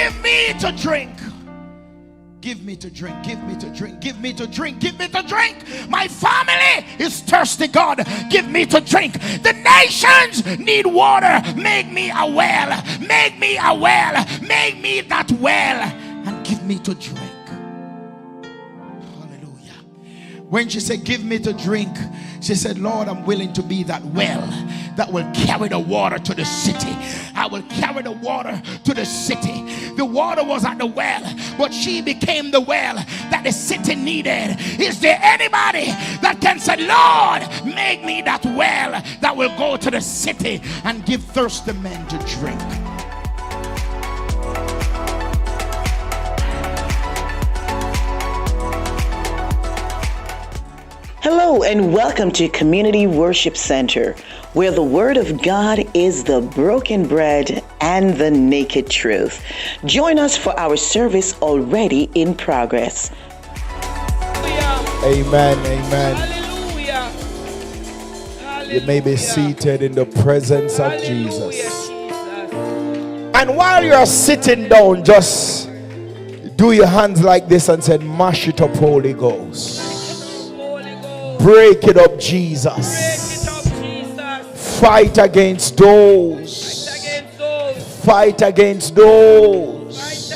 give me to drink. Give me to drink, give me to drink, give me to drink, give me to drink. My family is thirsty, God. Give me to drink. The nations need water. Make me a well. Make me a well. Make me that well. And give me to drink. Hallelujah. When she said, give me to drink, she said, Lord, I'm willing to be that well that will carry the water to the city. I will carry the water to the city. The water was at the well, but she became the well that the city needed. Is there anybody that can say, Lord, make me that well that will go to the city and give thirsty men to drink? Hello and welcome to Community Worship Center, where the Word of God is the broken bread and the naked truth. Join us for our service already in progress. Amen, amen. Hallelujah. You may be seated in the presence of Jesus. And while you are sitting down, just do your hands like this and say, mash it up, Holy Ghost. Break it up, Jesus. Fight against those. Fight against those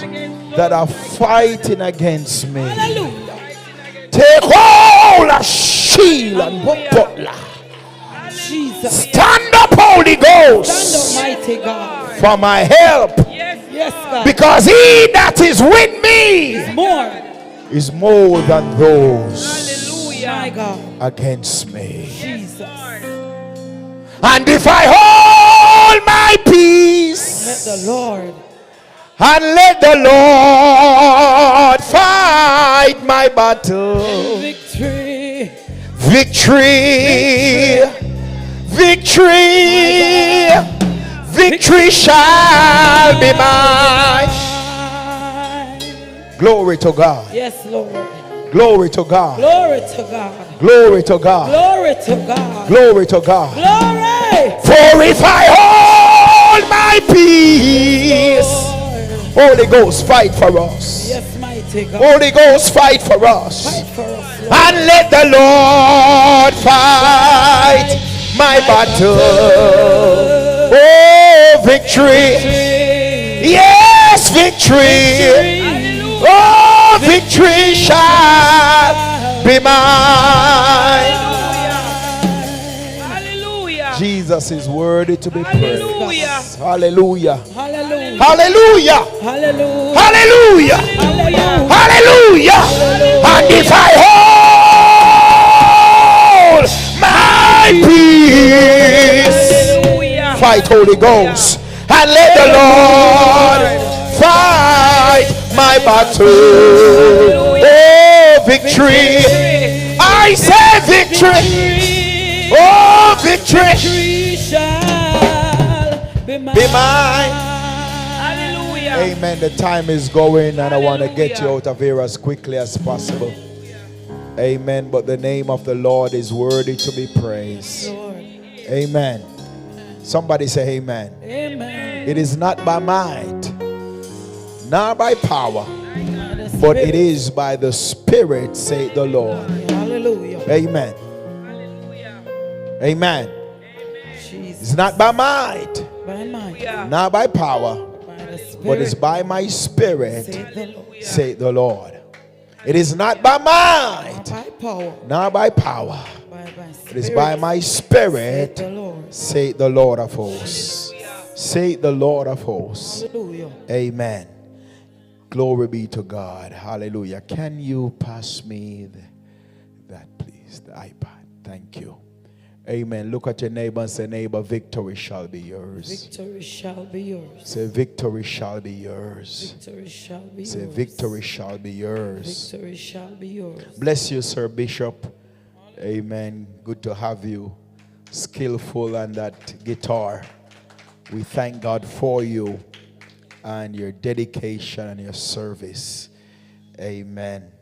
that are fighting against me. Take hold of shield and butler. Stand up, Holy Ghost, for my help. Because he that is with me is more than those against me. Jesus. And if I hold my peace, let the Lord fight my battle. Victory, victory, victory, victory shall be mine. Glory to God. Yes, Lord. Glory to God. Glory to God. Glory to God. Glory to God. Glory to God. Glory. For if I hold my peace, Holy Ghost, fight for us. Yes, mighty God. Holy Ghost, fight for us. Fight for us, Lord. And let the Lord fight my battle. Oh, victory. Yes, victory. Oh, victory shall be mine. Hallelujah. Jesus is worthy to be praised. Hallelujah. Hallelujah. Hallelujah. Hallelujah. Hallelujah. Hallelujah. And if I hold my peace, fight, Holy Ghost, and let the Lord fight my battle. Oh, victory. I say victory. Oh, victory shall be mine. Hallelujah. Amen. The time is going and I want to get you out of here as quickly as possible. Amen. But the name of the Lord is worthy to be praised. Amen. Somebody say amen. Amen. It is not by might, not by power, but it is by the Spirit, say the Lord. Hallelujah. Amen. Hallelujah. Amen. It's not by might, not by power, but it's by my Spirit, say the Lord. It is not by might, not by power, it is by my Spirit, say the Lord of hosts. Say the Lord of hosts. Amen. Glory be to God. Hallelujah. Can you pass me that, please? The iPad. Thank you. Amen. Look at your neighbor and say, neighbor, victory shall be yours. Victory shall be yours. Say, victory shall be yours. Victory shall be yours. Say, victory shall be yours. Victory shall be yours. Bless you, Sir Bishop. Amen. Good to have you. Skillful on that guitar. We thank God for you and your dedication and your service. Amen.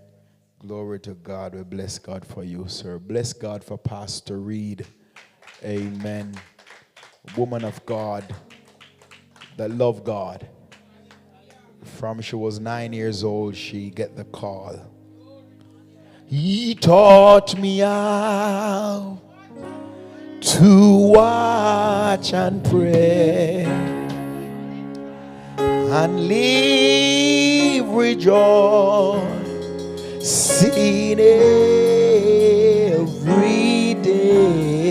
Glory to God. We bless God for you, sir. Bless God for Pastor Reid. Amen. Woman of God that love God from she was 9 years old, she get the call. He taught me how to watch and pray and live rejoicing every day.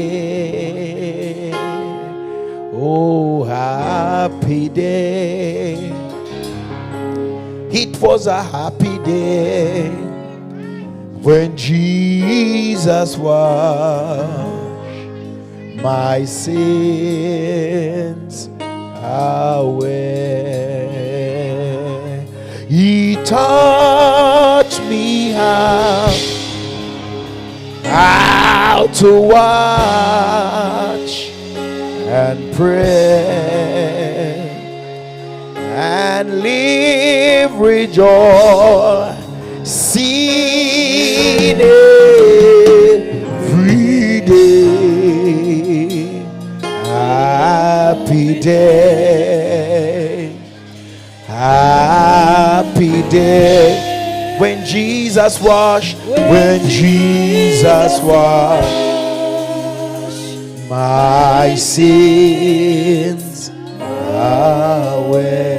Oh, happy day. It was a happy day when Jesus washed my sins away. He taught me how to watch and pray and live rejoicing every day. Happy day, happy day when Jesus washed, my sins away.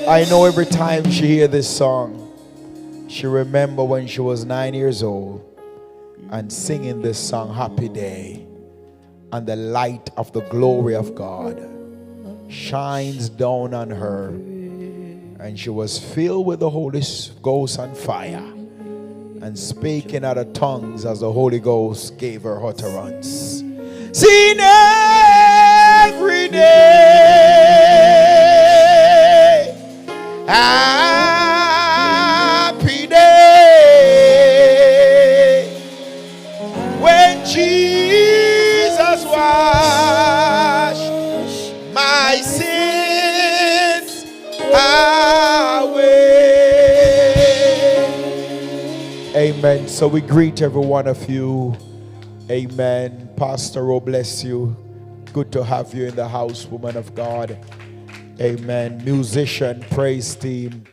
I know every time she hear this song, she remember when she was 9 years old and singing this song, Happy Day, and the light of the glory of God shines down on her, and she was filled with the Holy Ghost and fire and speaking other tongues as the Holy Ghost gave her utterance. Sing every day, happy day when Jesus washed my sins away. Amen. So we greet every one of you. Amen. Pastor, oh bless you. Good to have you in the house, woman of God. Amen. Musician, praise team.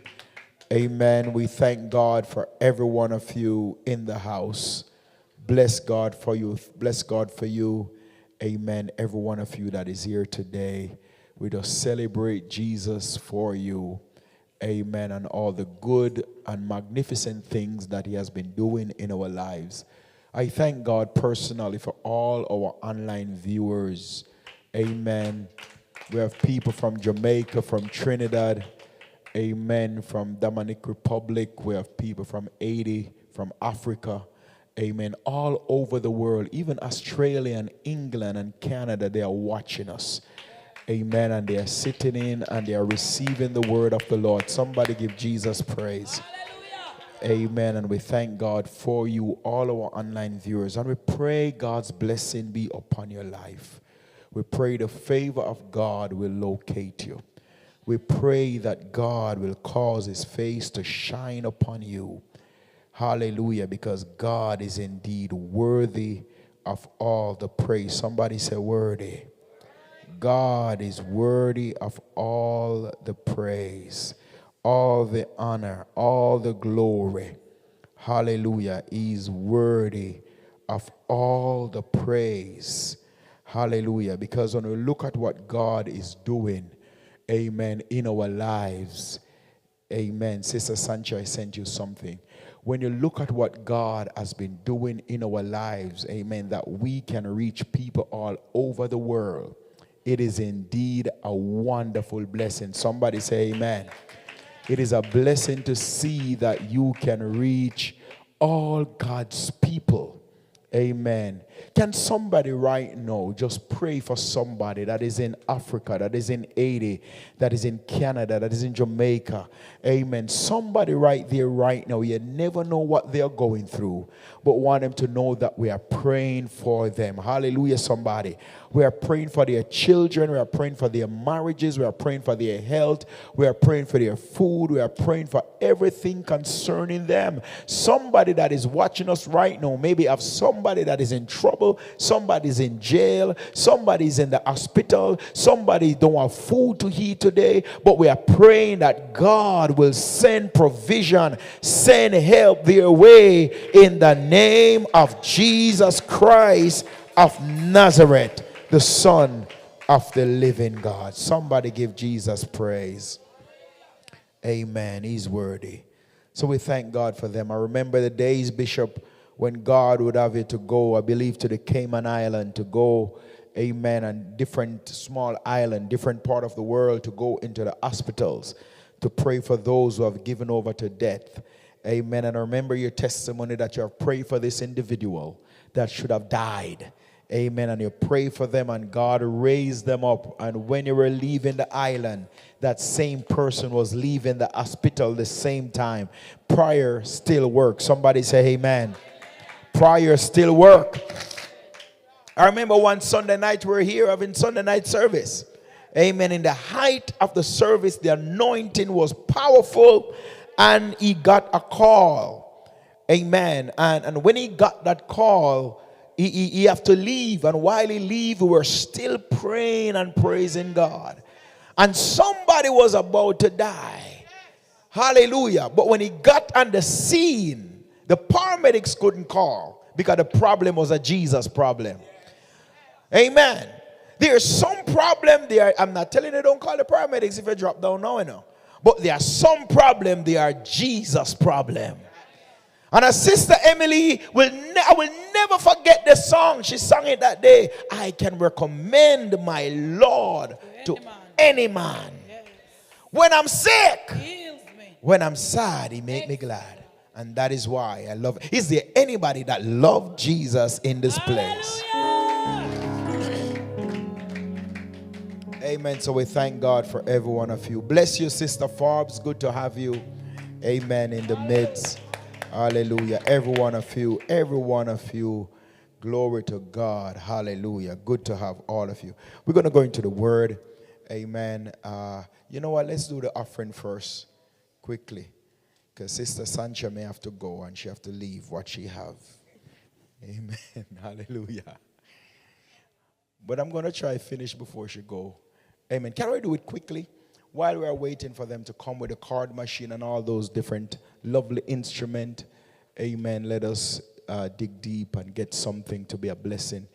Amen. We thank God for every one of you in the house. Bless God for you. Bless God for you. Amen. Every one of you that is here today. We just celebrate Jesus for you. Amen. And all the good and magnificent things that he has been doing in our lives. I thank God personally for all our online viewers. Amen. We have people from Jamaica, from Trinidad. Amen. From Dominican Republic. We have people from Haiti, from Africa. Amen. All over the world, even Australia and England and Canada, they are watching us. Amen. And they are sitting in and they are receiving the word of the Lord. Somebody give Jesus praise. Amen. And we thank God for you, all our online viewers. And we pray God's blessing be upon your life. We pray the favor of God will locate you. We pray that God will cause his face to shine upon you. Hallelujah. Because God is indeed worthy of all the praise. Somebody say worthy. God is worthy of all the praise, all the honor, all the glory. Hallelujah. He's worthy of all the praise. Hallelujah. Because when we look at what God is doing, amen, in our lives, amen. Sister Sancho, I sent you something. When you look at what God has been doing in our lives, amen, that we can reach people all over the world, it is indeed a wonderful blessing. Somebody say amen. It is a blessing to see that you can reach all God's people. Amen. Can somebody right now just pray for somebody that is in Africa, that is in Haiti, that is in Canada, that is in Jamaica? Amen. Somebody right there right now, you never know what they're going through, but want them to know that we are praying for them. Hallelujah, somebody. We are praying for their children. We are praying for their marriages. We are praying for their health. We are praying for their food. We are praying for everything concerning them. Somebody that is watching us right now maybe have somebody that is in trouble trouble, somebody's in jail, somebody's in the hospital, somebody don't have food to eat today, but we are praying that God will send provision, send help their way in the name of Jesus Christ of Nazareth, the Son of the living God. Somebody give Jesus praise. Amen. He's worthy. So we thank God for them. I remember the days, Bishop, when God would have you to go, I believe, to the Cayman Island, to go, amen, and different small island, different part of the world, to go into the hospitals, to pray for those who have given over to death. Amen. And I remember your testimony that you have prayed for this individual that should have died. Amen. And you pray for them and God raised them up. And when you were leaving the island, that same person was leaving the hospital the same time. Prayer still works. Somebody say amen. Prayer still work. I remember one Sunday night we were here having Sunday night service. Amen. In the height of the service, the anointing was powerful and he got a call. Amen. And when he got that call, he have to leave, and while he leave, we were still praying and praising God. And somebody was about to die. Hallelujah. But when he got on the scene, the paramedics couldn't call because the problem was a Jesus problem. Amen. There's some problem there. I'm not telling you don't call the paramedics if you drop down now, you know. But there are some problem, they are Jesus problem. And our sister Emily I will never forget the song. She sang it that day. I can recommend my Lord to any man. Yes. When I'm sick, when I'm sad, he make me glad. And that is why I love it. Is there anybody that loved Jesus in this place? Amen. So we thank God for every one of you. Bless you, Sister Forbes. Good to have you. Amen. In the midst. Hallelujah. Every one of you. Glory to God. Hallelujah. Good to have all of you. We're going to go into the word. Amen. You know what? Let's do the offering first. Quickly. Because Sister Sancha may have to go and she have to leave what she have. Amen. Hallelujah. But I'm going to try finish before she go. Amen. Can we do it quickly? While we are waiting for them to come with a card machine and all those different lovely instruments, amen, let us dig deep and get something to be a blessing.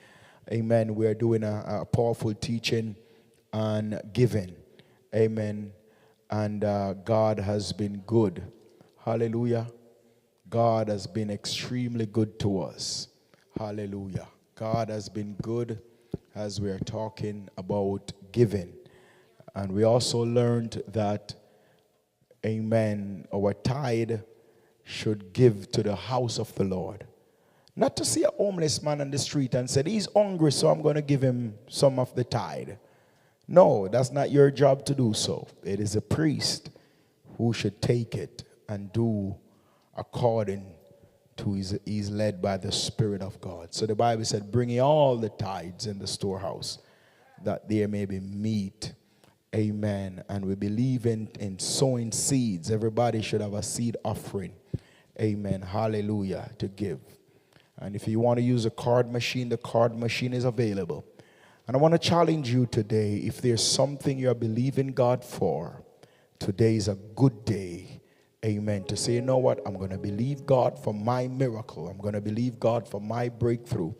Amen. We are doing a powerful teaching on giving. Amen. And God has been good. Hallelujah. God has been extremely good to us. Hallelujah. God has been good as we are talking about giving. And we also learned that, amen, our tithe should give to the house of the Lord. Not to see a homeless man on the street and say, he's hungry, so I'm going to give him some of the tithe. No, that's not your job to do so. It is a priest who should take it and do according to he's led by the Spirit of God. So the Bible said, bring ye all the tithes in the storehouse, that there may be meat. Amen. And we believe in sowing seeds. Everybody should have a seed offering. Amen. Hallelujah. To give. And if you want to use a card machine, the card machine is available. And I want to challenge you today. If there's something you're believing God for, today is a good day. Amen. To say, you know what? I'm going to believe God for my miracle. I'm going to believe God for my breakthrough.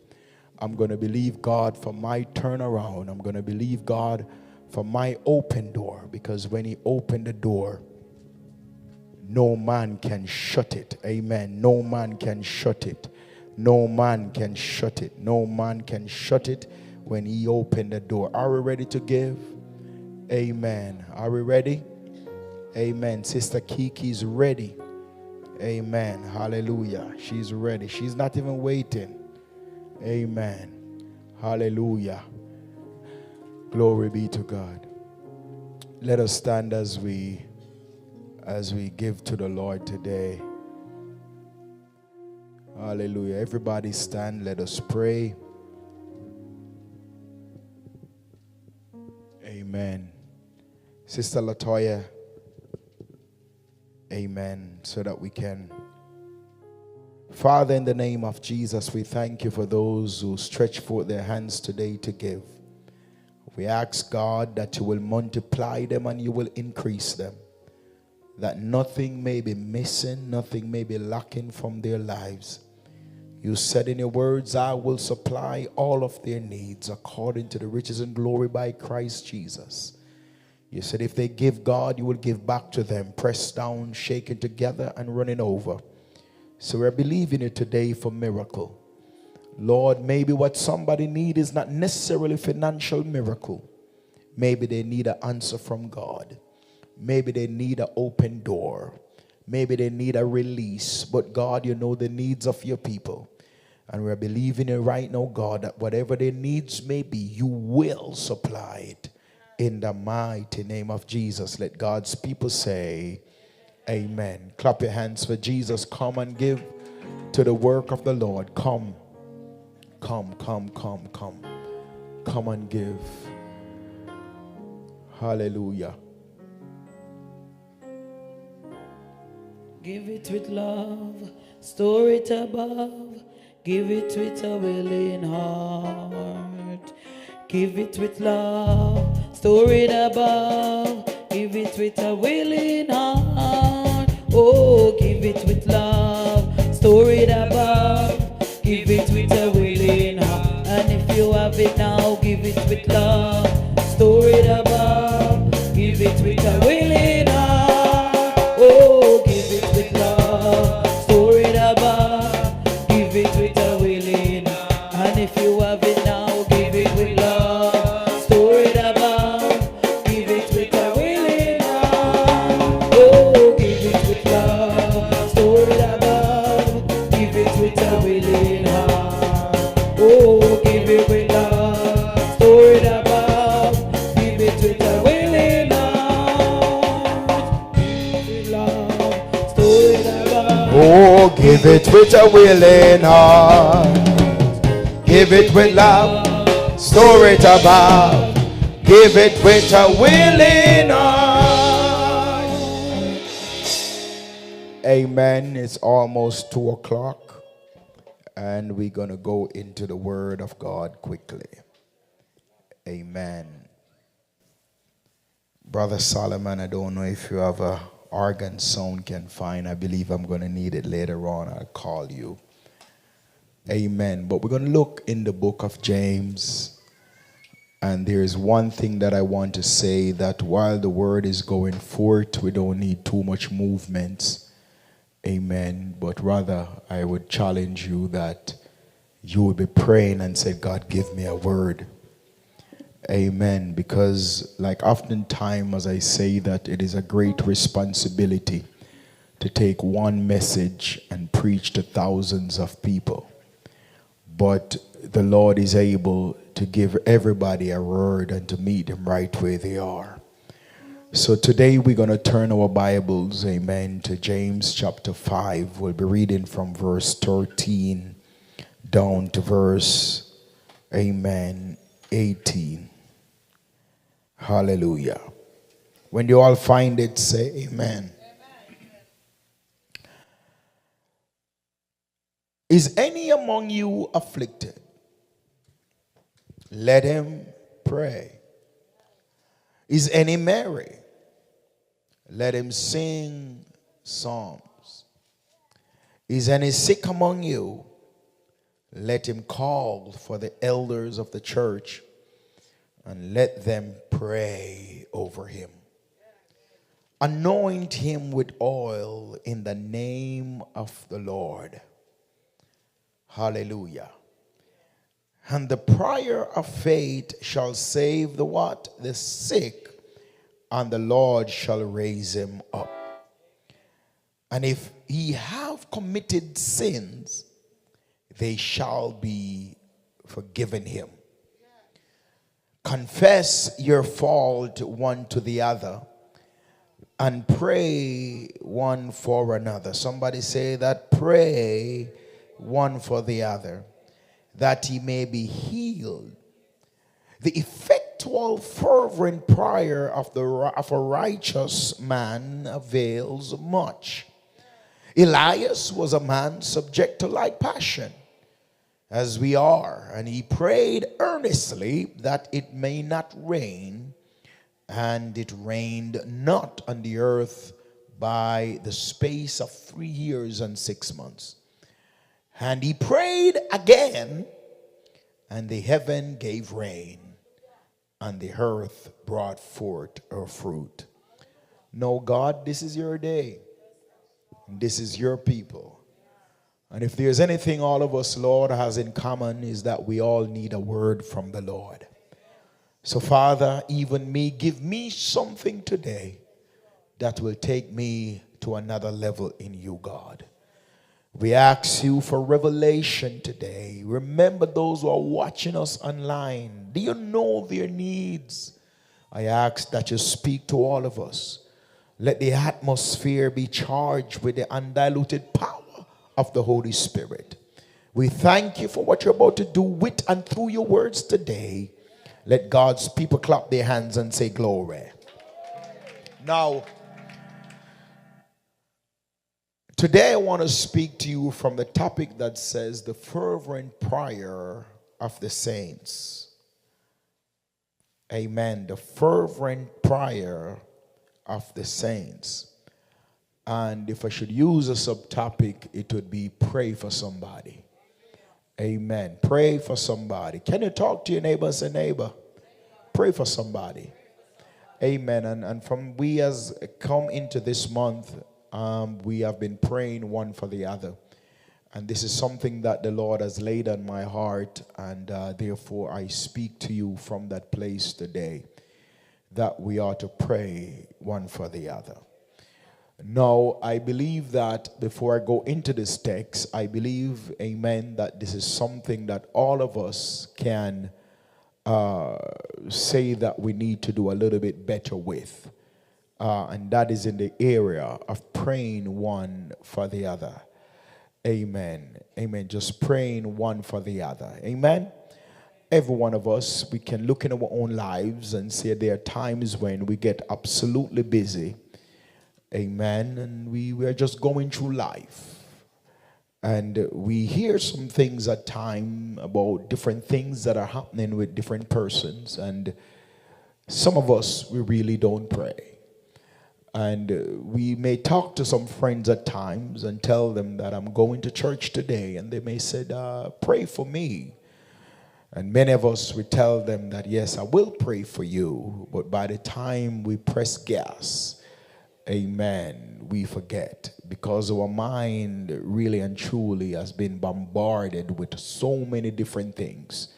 I'm going to believe God for my turnaround. I'm going to believe God for my open door, because when he opened the door, no man can shut it. Amen. No man can shut it. No man can shut it. No man can shut it when he opened the door. Are we ready to give? Amen. Are we ready? Amen. Sister Kiki's ready. Amen. Hallelujah. She's ready. She's not even waiting. Amen. Hallelujah. Glory be to God. Let us stand as we give to the Lord today. Hallelujah. Everybody stand. Let us pray. Amen. Sister Latoya. Amen. So that we can Father, in the name of Jesus, we thank you for those who stretch forth their hands today to give. We ask, God, that you will multiply them and you will increase them, that nothing may be missing, nothing may be lacking from their lives. You said in your words, I will supply all of their needs according to the riches and glory by Christ Jesus. You said if they give, God, you will give back to them, pressed down, shaken together, and running over. So we're believing you today for miracle. Lord, maybe what somebody needs is not necessarily financial miracle. Maybe they need an answer from God. Maybe they need an open door. Maybe they need a release. But God, you know the needs of your people. And we're believing you right now, God, that whatever their needs may be, you will supply it. In the mighty name of Jesus, let God's people say, amen. Clap your hands for Jesus. Come and give to the work of the Lord. Come. Come and give. Hallelujah. Give it with love, store it above. Give it with a willing heart. Give it with love, store it above. Give it with a willing heart. Oh, give it with love, store it above. Give it with a willing heart. And if you have it now, give it with love, store it above. Give it with a willing heart. Oh, give it with love, store it above. Give it with a willing heart. And if you have it now, give it with love, store it above. Give it with a willing heart. Oh, give it with love, store it above. Give it with a willing heart. Oh, give it with love, store it above. Give it with a willing heart. Give it with love, store it above. Oh, give it with a willing heart. Give it with love, store it above. Give it with a willing heart. Amen. It's almost 2 o'clock, and we're going to go into the Word of God quickly. Amen. Brother Solomon, I don't know if you have a organ sound can find. I believe I'm going to need it later on. I'll call you. Amen. But we're going to look in the book of James. And there's one thing that I want to say, that while the word is going forth, we don't need too much movement. Amen. But rather, I would challenge you that you will be praying and say, God, give me a word. Amen. Because like oftentimes, as I say, that it is a great responsibility to take one message and preach to thousands of people. But the Lord is able to give everybody a word and to meet them right where they are. So today we're going to turn our Bibles, amen, to James chapter 5. We'll be reading from verse 13 down to verse, amen, 18. Hallelujah. When you all find it, say amen. Is any among you afflicted? Let him pray. Is any merry? Let him sing psalms. Is any sick among you? Let him call for the elders of the church and let them pray over him. Anoint him with oil in the name of the Lord. Hallelujah. And the prayer of faith shall save the what? The sick, and the Lord shall raise him up. And if he have committed sins, they shall be forgiven him. Confess your fault one to the other, and pray one for another. Somebody say that, pray one for the other, that he may be healed. The effectual fervent prayer of a righteous man avails much. Elias was a man subject to like passion, as we are, and he prayed earnestly that it may not rain, and it rained not on the earth by the space of 3 years and 6 months. And he prayed again, and the heaven gave rain, and the earth brought forth her fruit. No, God, this is your day. This is your people. And if there's anything all of us, Lord, has in common, is that we all need a word from the Lord. So, Father, even me, give me something today that will take me to another level in you, God. We ask you for revelation today. Remember those who are watching us online. Do you know their needs? I ask that you speak to all of us. Let the atmosphere be charged with the undiluted power of the Holy Spirit. We thank you for what you're about to do with and through your words today. Let God's people clap their hands and say glory. Now, today I want to speak to you from the topic that says the fervent prayer of the saints. Amen. The fervent prayer of the saints. And if I should use a subtopic, it would be pray for somebody. Amen. Pray for somebody. Can you talk to your neighbor and say, neighbor, pray for somebody. Amen. And from we as come into this month, we have been praying one for the other. And this is something that the Lord has laid on my heart. And therefore I speak to you from that place today, that we are to pray one for the other. Now, I believe that before I go into this text, I believe, amen, that this is something that all of us can say that we need to do a little bit better with. And that is in the area of praying one for the other. Amen. Amen. Just praying one for the other. Amen. Every one of us, we can look in our own lives and say there are times when we get absolutely busy. Amen. And we are just going through life. And we hear some things at times about different things that are happening with different persons. And some of us, we really don't pray. And we may talk to some friends at times and tell them that I'm going to church today. And they may say, pray for me. And many of us, we tell them that, yes, I will pray for you. But by the time we press gas, amen, we forget. Because our mind really and truly has been bombarded with so many different things.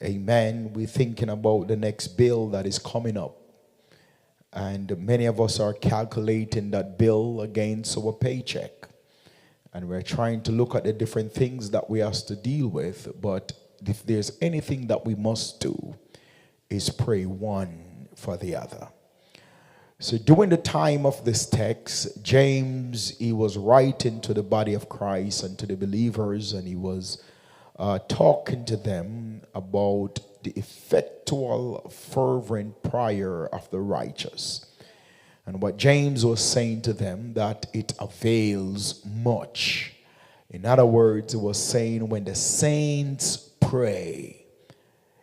Amen. We're thinking about the next bill that is coming up. And many of us are calculating that bill against our paycheck. And we're trying to look at the different things that we have to deal with. But if there's anything that we must do, is pray one for the other. So during the time of this text, James, he was writing to the body of Christ and to the believers, and he was talking to them about the effectual, fervent prayer of the righteous. And what James was saying to them, that it avails much. In other words, it was saying when the saints pray,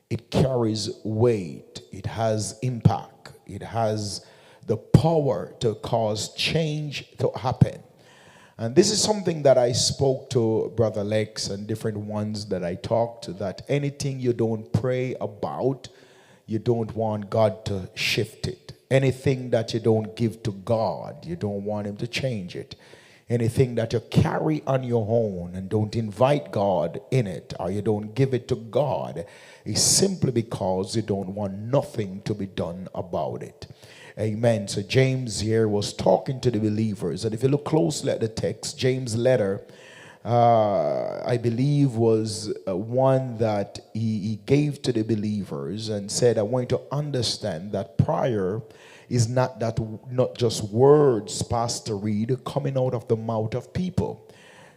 it carries weight, it has impact, it has the power to cause change to happen. And this is something that I spoke to Brother Lex and different ones that I talked to, that anything you don't pray about, you don't want God to shift it. Anything that you don't give to God, you don't want him to change it. Anything that you carry on your own and don't invite God in it, or you don't give it to God, is simply because you don't want nothing to be done about it. Amen. So James here was talking to the believers. And if you look closely at the text, James' letter, I believe, was one that he gave to the believers and said, I want you to understand that prayer is not just words, Pastor Reid, coming out of the mouth of people.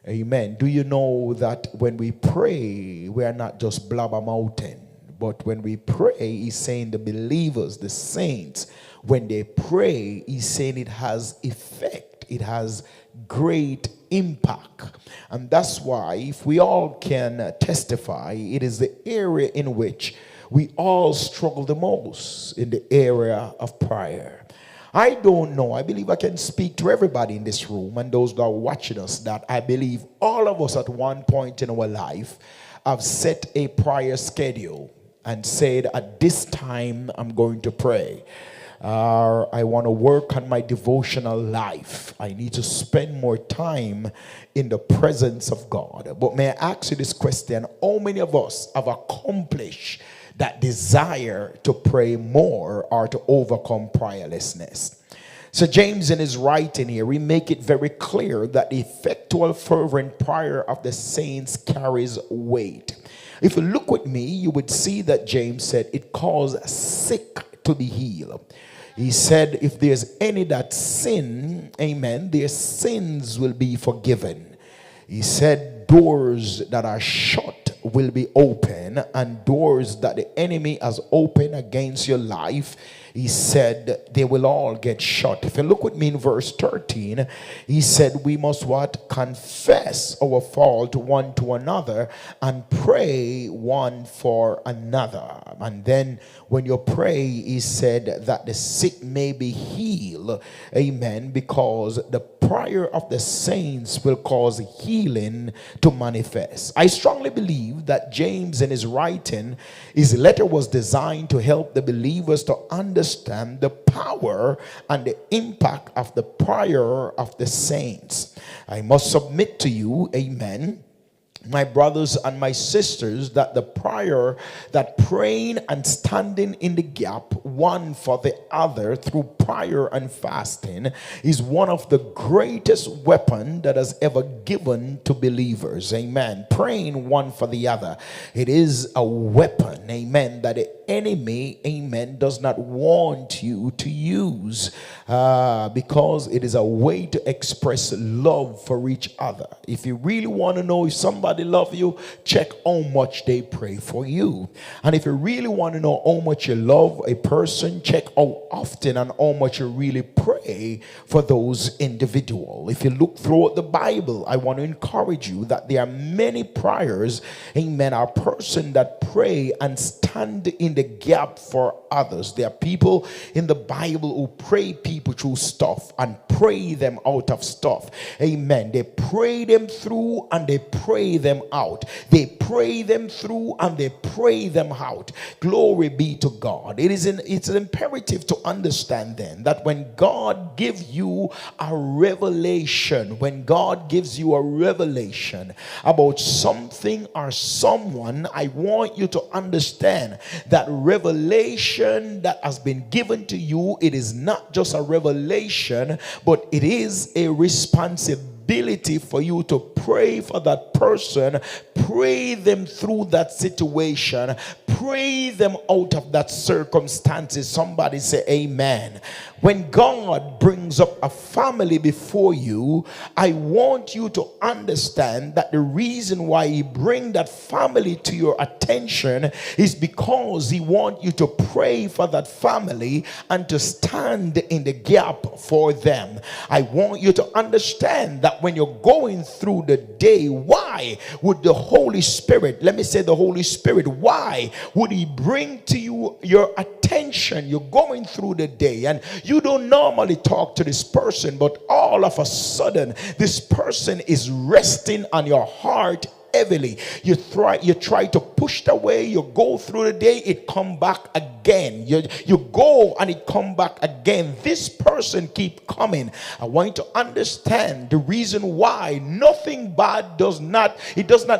Amen. Do you know that when we pray, we are not just blabbermouthing, but when we pray, he's saying the believers, the saints, when they pray, he's saying it has effect. it has great impact. And that's why, if we all can testify, it is the area in which we all struggle the most, in the area of prayer. I don't know, I believe I can speak to everybody in this room and those that are watching us, that I believe all of us at one point in our life have set a prayer schedule and said, at this time I'm going to pray. I want to work on my devotional life. I need to spend more time in the presence of God. But may I ask you this question: how many of us have accomplished that desire to pray more or to overcome prayerlessness? So James, in his writing here, we make it very clear that the effectual fervent prayer of the saints carries weight. If you look with me, you would see that James said it caused sick to be healed. He said, if there's any that sin, amen, their sins will be forgiven. He said, doors that are shut will be open, and doors that the enemy has opened against your life, he said, they will all get shut. If you look with me in verse 13, he said, we must what? Confess our fault one to another and pray one for another. And then when you pray, he said that the sick may be healed. Amen. Because the prayer of the saints will cause healing to manifest. I strongly believe that James, in his writing, his letter was designed to help the believers to understand the power and the impact of the prayer of the saints. I must submit to you, amen, my brothers and my sisters, that the prayer, that praying and standing in the gap one for the other through prayer and fasting is one of the greatest weapons that has ever given to believers. Amen. Praying one for the other, it is a weapon, amen, that the enemy, amen, does not want you to use, because it is a way to express love for each other. If you really want to know if somebody love you, check how much they pray for you. And if you really want to know how much you love a person, check how often and how much you really pray for those individuals. If you look throughout the Bible, I want to encourage you that there are many prayers, amen, a person that pray and stand in the gap for others. There are people in the Bible who pray people through stuff and pray them out of stuff. Amen. They pray them through and they pray them out. They pray them through and they pray them out. Glory be to God. It's an imperative to understand then that when God gives you a revelation, about something or someone, I want you to understand that revelation that has been given to you, it is not just a revelation, but it is a responsibility for you to pray for that person, pray them through that situation, pray them out of that circumstances. Somebody say amen. When God brings up a family before you, I want you to understand that the reason why he brings that family to your attention is because he wants you to pray for that family and to stand in the gap for them. I want you to understand that when you're going through the day, why would the Holy Spirit, let me say the Holy Spirit, why would he bring to you your attention? You're going through the day and you don't normally talk to this person, but all of a sudden this person is resting on your heart heavily. You try to push it away. You go through the day, it come back again. You go and it come back again. This person keep coming. I want you to understand the reason why. Nothing bad does not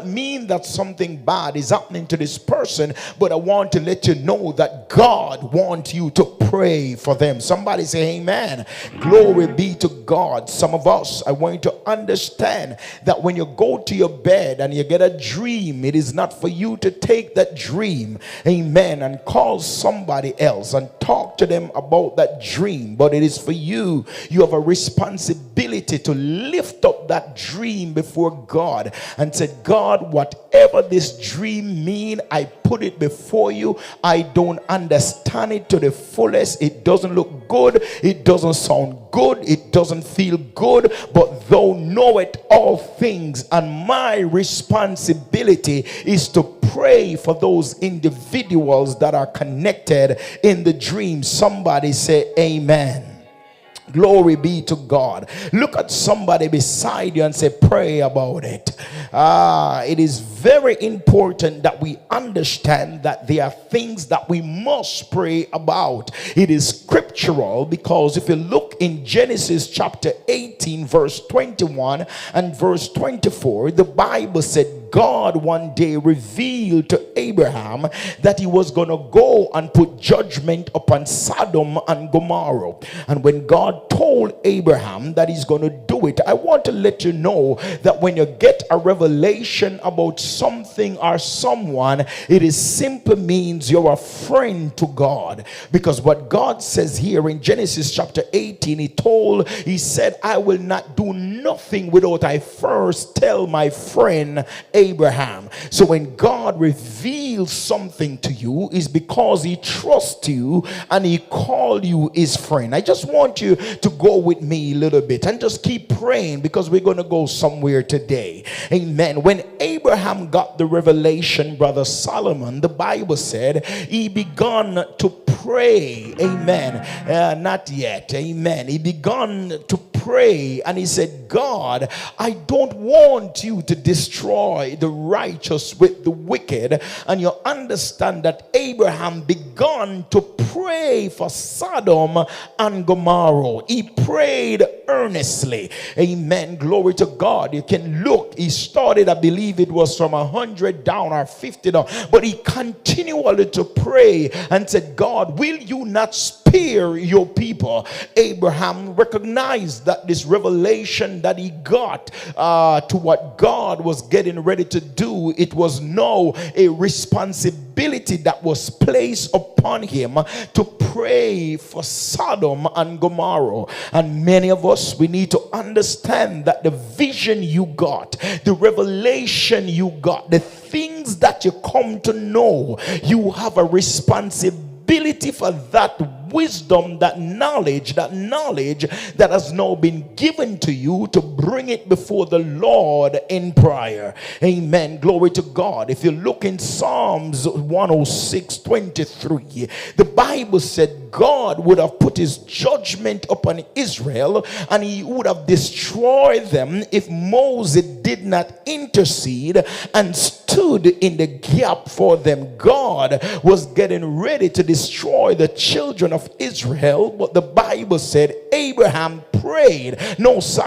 mean that something bad is happening to this person, but I want to let you know that God wants you to pray for them. Somebody say amen. Glory be to God. Some of us, I want you to understand that when you go to your bed and you get a dream, it is not for you to take that dream, amen, and call somebody else and talk to them about that dream, but it is for you. You have a responsibility to lift up that dream before God and say, God, whatever this dream mean, I put it before you. I don't understand it to the fullest, dress, it doesn't look good, it doesn't sound good, it doesn't feel good, but thou knowest all things, and my responsibility is to pray for those individuals that are connected in the dream. Somebody say amen. Glory be to God. Look at somebody beside you and say, pray about it. It is very important that we understand that there are things that we must pray about. It is scriptural, because if you look in Genesis chapter 18 verse 21 and verse 24, the Bible said God one day revealed to Abraham that he was going to go and put judgment upon Sodom and Gomorrah. And when God told Abraham that he's going to do it, I want to let you know that when you get a revelation about something or someone, it is simply means you're a friend to God. Because what God says here in Genesis chapter 18, he said, I will not do nothing without I first tell my friend Abraham. So when God reveals something to you, is because he trusts you and he called you his friend. I just want you to go with me a little bit and just keep praying, because we're going to go somewhere today. Amen. When Abraham got the revelation, brother Solomon, the Bible said he began to pray. Amen. Not yet. Amen. He began to pray and he said, God, I don't want you to destroy the righteous with the wicked. And you understand that Abraham began to pray for Sodom and Gomorrah. He prayed earnestly. Amen. Glory to God. You can look. He started, I believe it was from 100 down or 50 down. But he continually to pray and said, God, will you not spare your people? Abraham recognized that this revelation that he got to what God was getting ready to do, it was now a responsibility that was placed upon him to pray for Sodom and Gomorrah. And many of us, we need to understand that the vision you got, the revelation you got, the things that you come to know, you have a responsibility for that wisdom, that knowledge that has now been given to you, to bring it before the Lord in prayer. Amen. Glory to God. If you look in Psalms 106:23, the Bible said God would have put his judgment upon Israel and he would have destroyed them if Moses did not intercede and stood in the gap for them. God was getting ready to destroy the children of Israel, but the Bible said Abraham prayed. Moses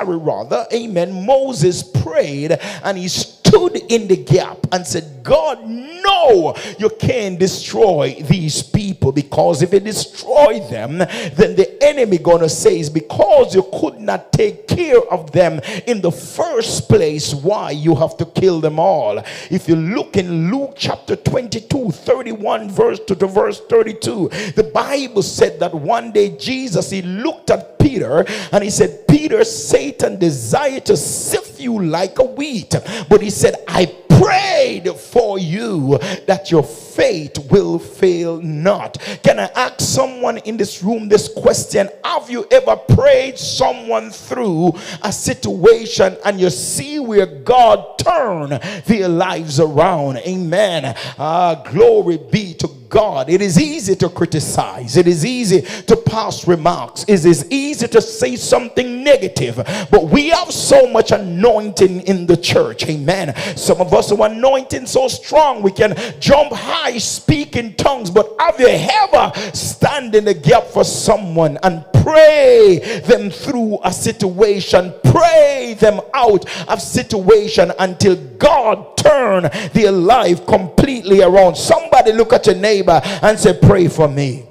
prayed and he stood in the gap and said, God, no, you can't destroy these people, because if you destroy them, then the enemy gonna say is because you could not take care of them in the first place, why you have to kill them all. If you look in Luke chapter 22 31 verse to verse 32, the Bible said that one day Jesus, he looked at Peter and he said, Peter, Satan desired to sift you like a wheat, but he said, I prayed for you that your faith will fail not. Can I ask someone in this room this question? Have you ever prayed someone through a situation and you see where God turned their lives around? Amen. Glory be to God. It is easy to criticize. It is easy to pass remarks. It is easy to say something negative. But we have so much anointing in the church. Amen. Some of us are anointing so strong we can jump high, speak in tongues. But have you ever stand in the gap for someone and pray them through a situation, pray them out of situation until God turn their life completely around? Somebody look at your neighbor and say, pray for me.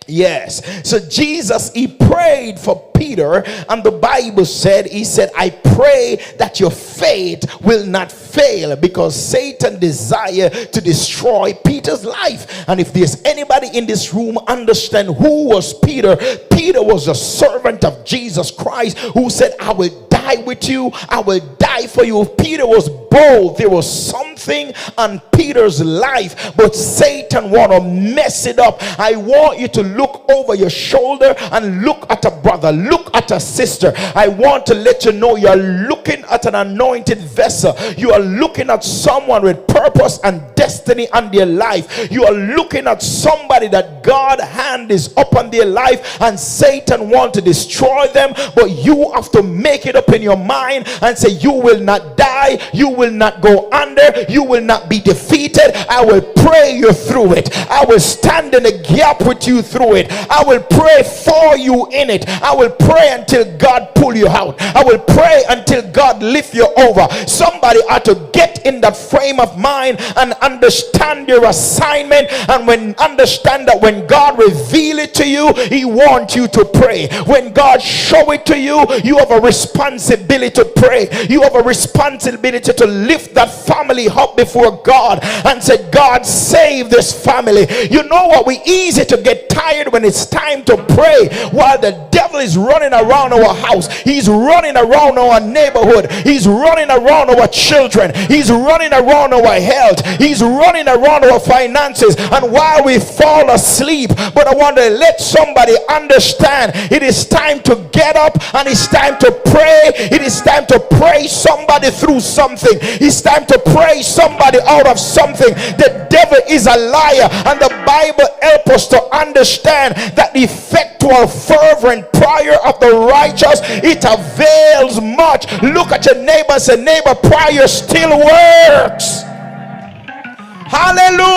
Yes. So Jesus, he prayed for Peter, and the Bible said, he said, I pray that your faith will not fail, because Satan desired to destroy Peter's life. And if there's anybody in this room understand who was Peter, Peter Peter was a servant of Jesus Christ who said, I will die with you, I will die for you. Peter was bold. There was something on Peter's life, but Satan want to mess it up. I want you to look over your shoulder and look at a brother, look at a sister. I want to let you know you're looking at an anointed vessel. You are looking at someone with purpose and destiny on their life. You are looking at somebody that God's hand is upon their life, and Satan want to destroy them, but you have to make it up in your mind and say, you will not die, you will not go under, you will not be defeated. I will pray you through it. I will stand in the gap with you through it. I will pray for you in it. I will pray until God pull you out. I will pray until God lift you over. Somebody ought to get in that frame of mind and understand your assignment, and when understand that when God reveal it to you, he wants you to pray. When God show it to you, you have a responsibility to pray. You have a responsibility to lift that family up before God and say, God, save this family. You know what? We easy to get tired when it's time to pray while the devil is running around our house. He's running around our neighborhood. He's running around our children. He's running around our health. He's running around our finances. And while we fall asleep, but I want to let somebody understand it is time to get up and it's time to pray. It is time to pray somebody through something. It's time to pray somebody out of something. The devil is a liar, and the Bible helps us to understand that the effectual fervent prayer of the righteous, it avails much. Look at your neighbor and say, neighbor, prayer still works. Hallelujah.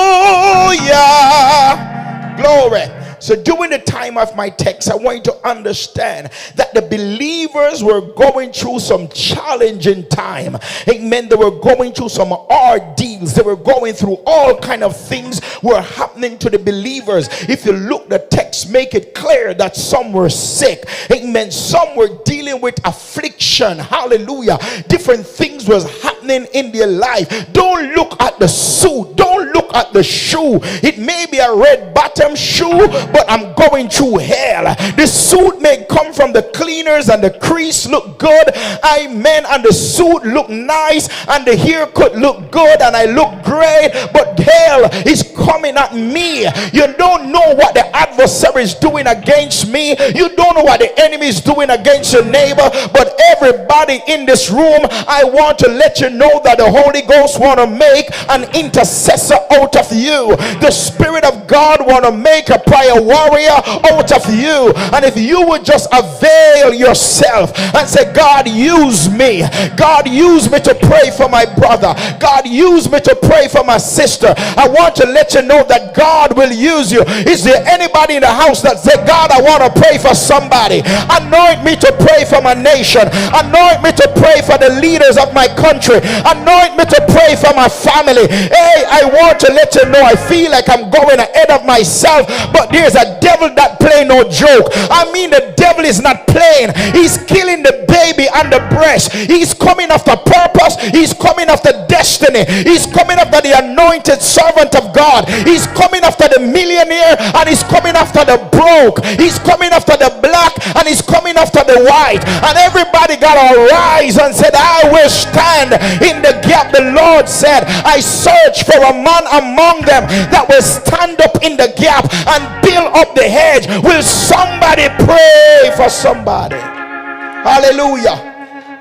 Glory. So during the time of my text, I want you to understand that the believers were going through some challenging time. Amen. They were going through some ordeals. They were going through all kind of things were happening to the believers. If you look, the text make it clear that some were sick. Amen. Some were dealing with affliction. Hallelujah. Different things was happening in their life. Don't look at the suit. Don't look at the shoe. It may be a red bottom shoe, but I'm going through hell. The suit may come from the cleaners and the crease look good. Amen. And the suit look nice and the haircut look good and I look great, but hell is coming at me. You don't know what the adversary is doing against me. You don't know what the enemy is doing against your neighbor. But everybody in this room, I want to let you know that the Holy Ghost want to make an intercessor out of you. The Spirit of God want to make a prayer warrior out of you. And if you would just avail yourself and say, God, use me. God, use me to pray for my brother. God, use me to pray for my sister. I want to let you know that God will use you. Is there anybody in the house that said, God, I want to pray for somebody? Anoint me to pray for my nation. Anoint me to pray for the leaders of my country. Anoint me to pray for my family. Hey, I want to let you know, I feel like I'm going ahead of myself, but there's a devil that play no joke. I mean, the devil is not playing. He's killing the baby on the breast. He's coming after purpose. He's coming after destiny. He's coming after the anointed servant of God. He's coming after the millionaire, and he's coming after the broke. He's coming after the black, and he's coming after the white. And everybody got to rise and said, I will stand in the gap. The Lord said, I search for a man among them that will stand up in the gap and build up the hedge. Will somebody pray for somebody? Hallelujah.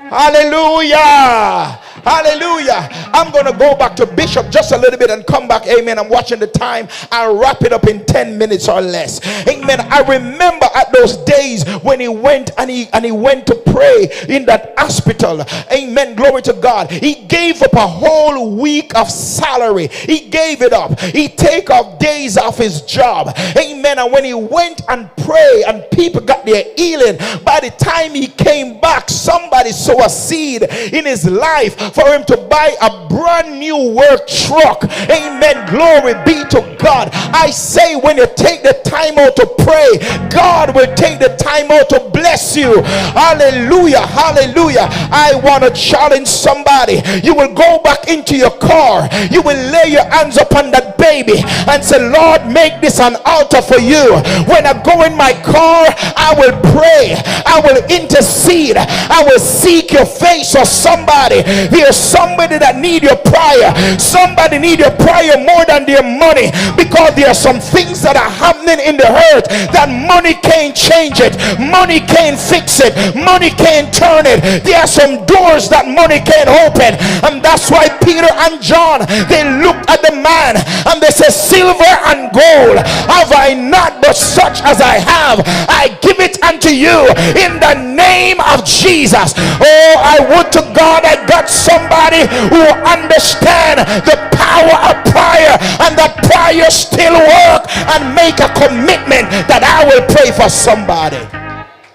Hallelujah. Hallelujah. I'm going to go back to Bishop just a little bit and come back. Amen. I'm watching the time. I'll wrap it up in 10 minutes or less. Amen. I remember at those days when he went and he went to pray in that hospital. Amen. Glory to God. He gave up a whole week of salary. He gave it up. He take off days off his job. Amen. And when he went and prayed and people got their healing, by the time he came back, somebody sowed a seed in his life for him to buy a brand new work truck. Amen. Glory be to God. I say, when you take the time out to pray, God will take the time out to bless you. Hallelujah. Hallelujah. I want to challenge somebody. You will go back into your car. You will lay your hands upon that baby and say, Lord, make this an altar for you. When I go in my car, I will pray. I will intercede. I will seek your face. Or somebody, there's somebody that need your prayer. Somebody need your prayer more than their money, because there are some things that are happening in the earth that money can't change it, money can't fix it, money can't turn it. There are some doors that money can't open, and that's why Peter and John, they looked at the man and they said, silver and gold have I not, but such as I have I give it unto you in the name of Jesus. Oh, I would to God I got somebody who understand the power of prayer, and that prayer still work, and make a commitment that I will pray for somebody.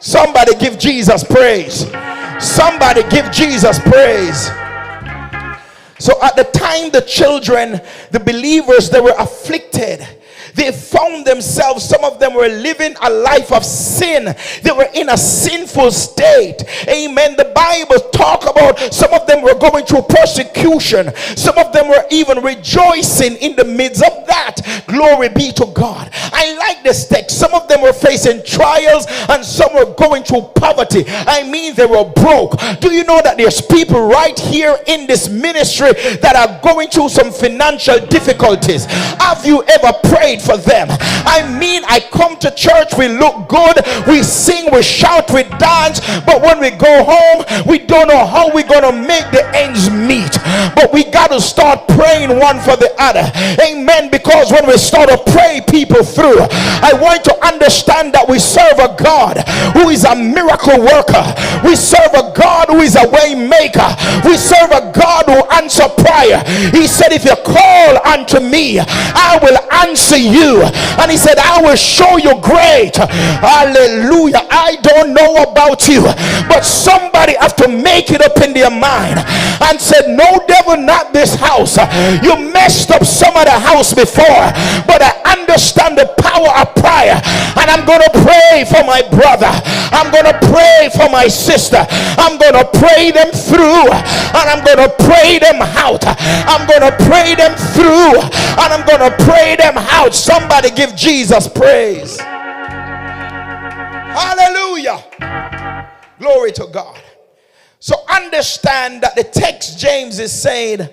Somebody give Jesus praise. Somebody give Jesus praise. So at the time the children, the believers, they were afflicted. They found themselves, some of them were living a life of sin. They were in a sinful state. Amen. The Bible talk about some of them were going through persecution. Some of them were even rejoicing in the midst of that. Glory be to God. I like this text. Some of them were facing trials, and some were going through poverty. I mean, they were broke. Do you know that there's people right here in this ministry that are going through some financial difficulties? Have you ever prayed for them? I mean, I come to church, we look good, we sing, we shout, we dance, but when we go home, we don't know how we're gonna make the ends meet. But we got to start praying one for the other. Amen. Because when we start to pray people through, I want to understand that we serve a God who is a miracle worker. We serve a God who is a way maker. We serve a God who answers prayer. He said, if you call unto me, I will answer you. And he said, I will show you great. Hallelujah. I don't know about you, but somebody have to make it up in their mind and said, no, devil, not this house. You messed up some of the house before, but I understand the power of prayer, and I'm going to pray for my brother. I'm going to pray for my sister. I'm going to pray them through, and I'm going to pray them out. I'm going to pray them through, and I'm going to pray them out. Somebody give Jesus praise. Hallelujah. Glory to God. So understand that the text James is saying,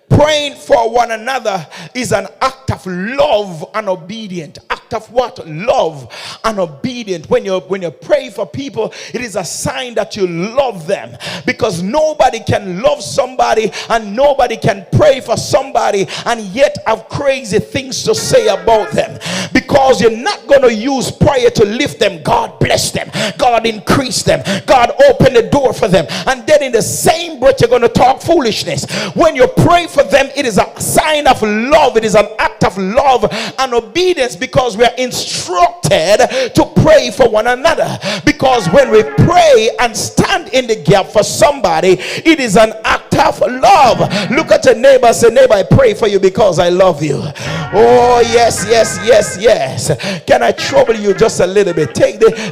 praying for one another is an act of love and obedience. Act of what? Love and obedience. When you pray for people, it is a sign that you love them, because nobody can love somebody and nobody can pray for somebody and yet have crazy things to say about them, because you're not going to use prayer to lift them. God bless them, God increase them, God open the door for them, and then in the same breath you're going to talk foolishness. When you pray for them, it is a sign of love. It is an act of love and obedience, because we are instructed to pray for one another. Because when we pray and stand in the gap for somebody, it is an act of love. Look at your neighbor, say, neighbor, I pray for you because I love you. Oh yes, yes, yes, yes. Can I trouble you just a little bit?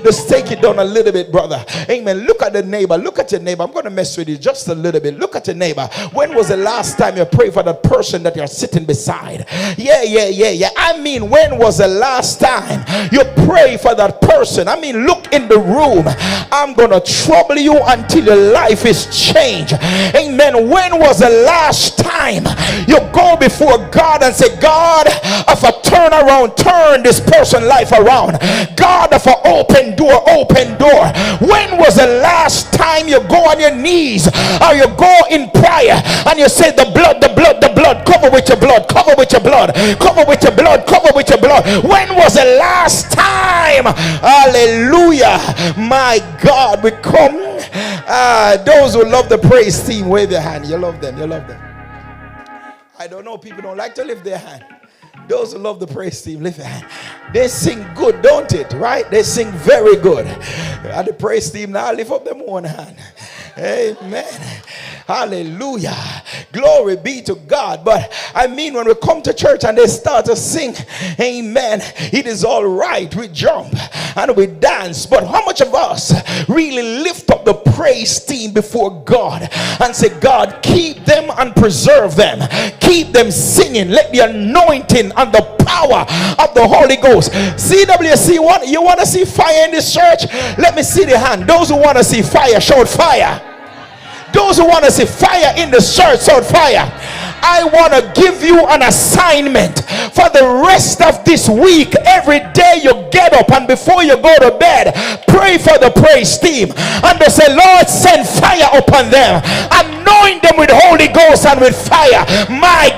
Let's take it down a little bit, brother. Amen. Look at the neighbor. Look at your neighbor. I'm going to mess with you just a little bit. Look at your neighbor. When was the last time you prayed for that person that you're sitting beside? Yeah. I mean, when was the last time you pray for that person? I mean, look in the room. I'm gonna trouble you until your life is changed. Amen. When was the last time you go before God and say, God, if I turn around, turn this person's life around. God, if I open door. When was the last time you go on your knees or you go in prayer and you say, the blood, cover with your blood, cover with your blood, cover with your blood, cover with your blood? When was the last time? Hallelujah. My God, we come. Those who love the praise team, wave your hand. You love them. I don't know, people don't like to lift their hand. Those who love the praise team, lift your hand. They sing good, don't it? Right? They sing very good. The praise team now, lift up them one hand. Amen. Hallelujah. Glory be to God. But I mean, when we come to church and they start to sing, amen, it is all right. We jump and we dance. But how much of us really lift up the praise team before God and say, God, keep them and preserve them. Keep them singing. Let the anointing and the power of the Holy Ghost. CWC, you want to see fire in this church? Let me see the hand. Those who want to see fire, shout fire. Those who want to see fire in the church, shout fire. I want to give you an assignment for the rest of this week. Every day you get up and before you go to bed, pray for the praise team and they say, Lord, send fire upon them. Anoint them with Holy Ghost and with fire. My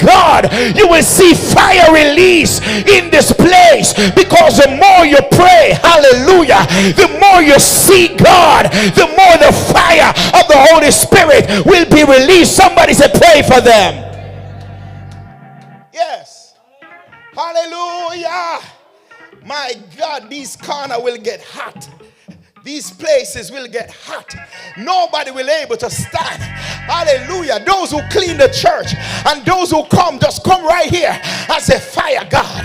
God, you will see fire release in this place, because the more you pray, hallelujah, the more you see God, the more the fire of the Holy Spirit will be released. Somebody say, pray for them. Yes. Hallelujah. My God, these corners will get hot. These places will get hot. Nobody will be able to stand. Hallelujah. Those who clean the church and those who come, just come right here and say, fire God.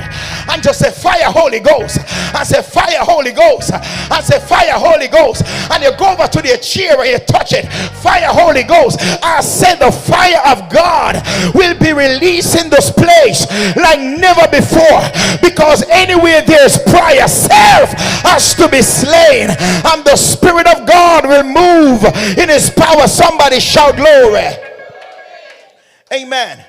And just say, fire Holy Ghost. And say, fire Holy Ghost. And say, fire Holy Ghost. And you go over to their chair and you touch it. Fire Holy Ghost. I said the fire of God will be released in this place like never before. Because anywhere there's prayer, self has to be slain. And the Spirit of God will move in his power. Somebody shout glory. Amen.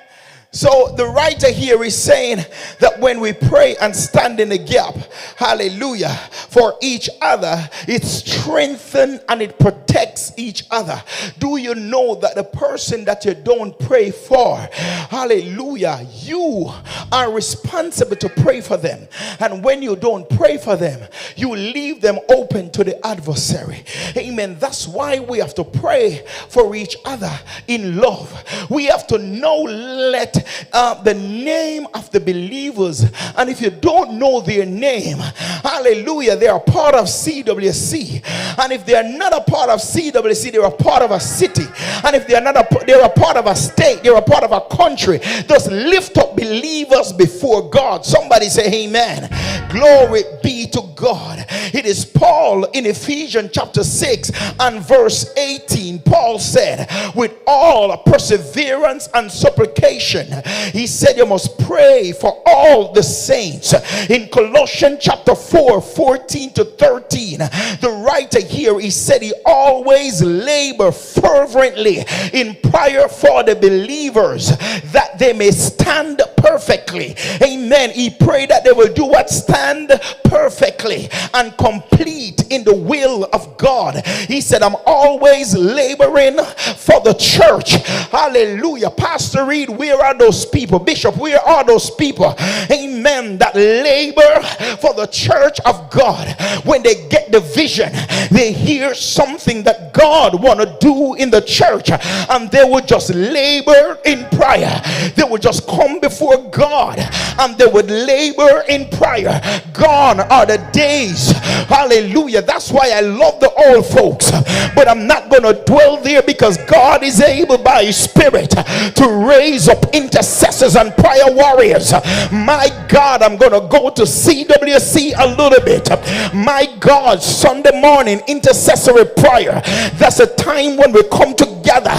So the writer here is saying that when we pray and stand in the gap, hallelujah, for each other, it strengthens and it protects each other. Do you know that the person that you don't pray for, hallelujah, you are responsible to pray for them. And when you don't pray for them, you leave them open to the adversary. Amen. That's why we have to pray for each other in love. We have to know, let the name of the believers, and if you don't know their name, hallelujah, they are part of CWC. And if they are not a part of CWC, they are part of a city. And if they are not they are a part of a state, they are a part of a country. Just lift up believers before God. Somebody say amen. Glory be to God. It is Paul in Ephesians chapter 6 and verse 18. Paul said, with all perseverance and supplication, he said you must pray for all the saints. In Colossians chapter 4, 14 to 13, the writer here, he said he always labor fervently in prayer for the believers that they may stand perfectly. Amen. He prayed that they will do what? Stand perfectly and complete in the will of God. He said, I'm always laboring for the church. Hallelujah. Pastor Reid, where are those people? Bishop, where are those people? Amen. That labor for the church of God. When they get the vision, they hear something that God want to do in the church, and they would just labor in prayer. They would just come before God and they would labor in prayer. Gone are the days, hallelujah. That's why I love the old folks, but I'm not going to dwell there, because God is able by his Spirit to raise up intercessors and prayer warriors. My God, I'm going to go to CWC a little bit. My God, Sunday morning intercessory prayer, that's a time when we come together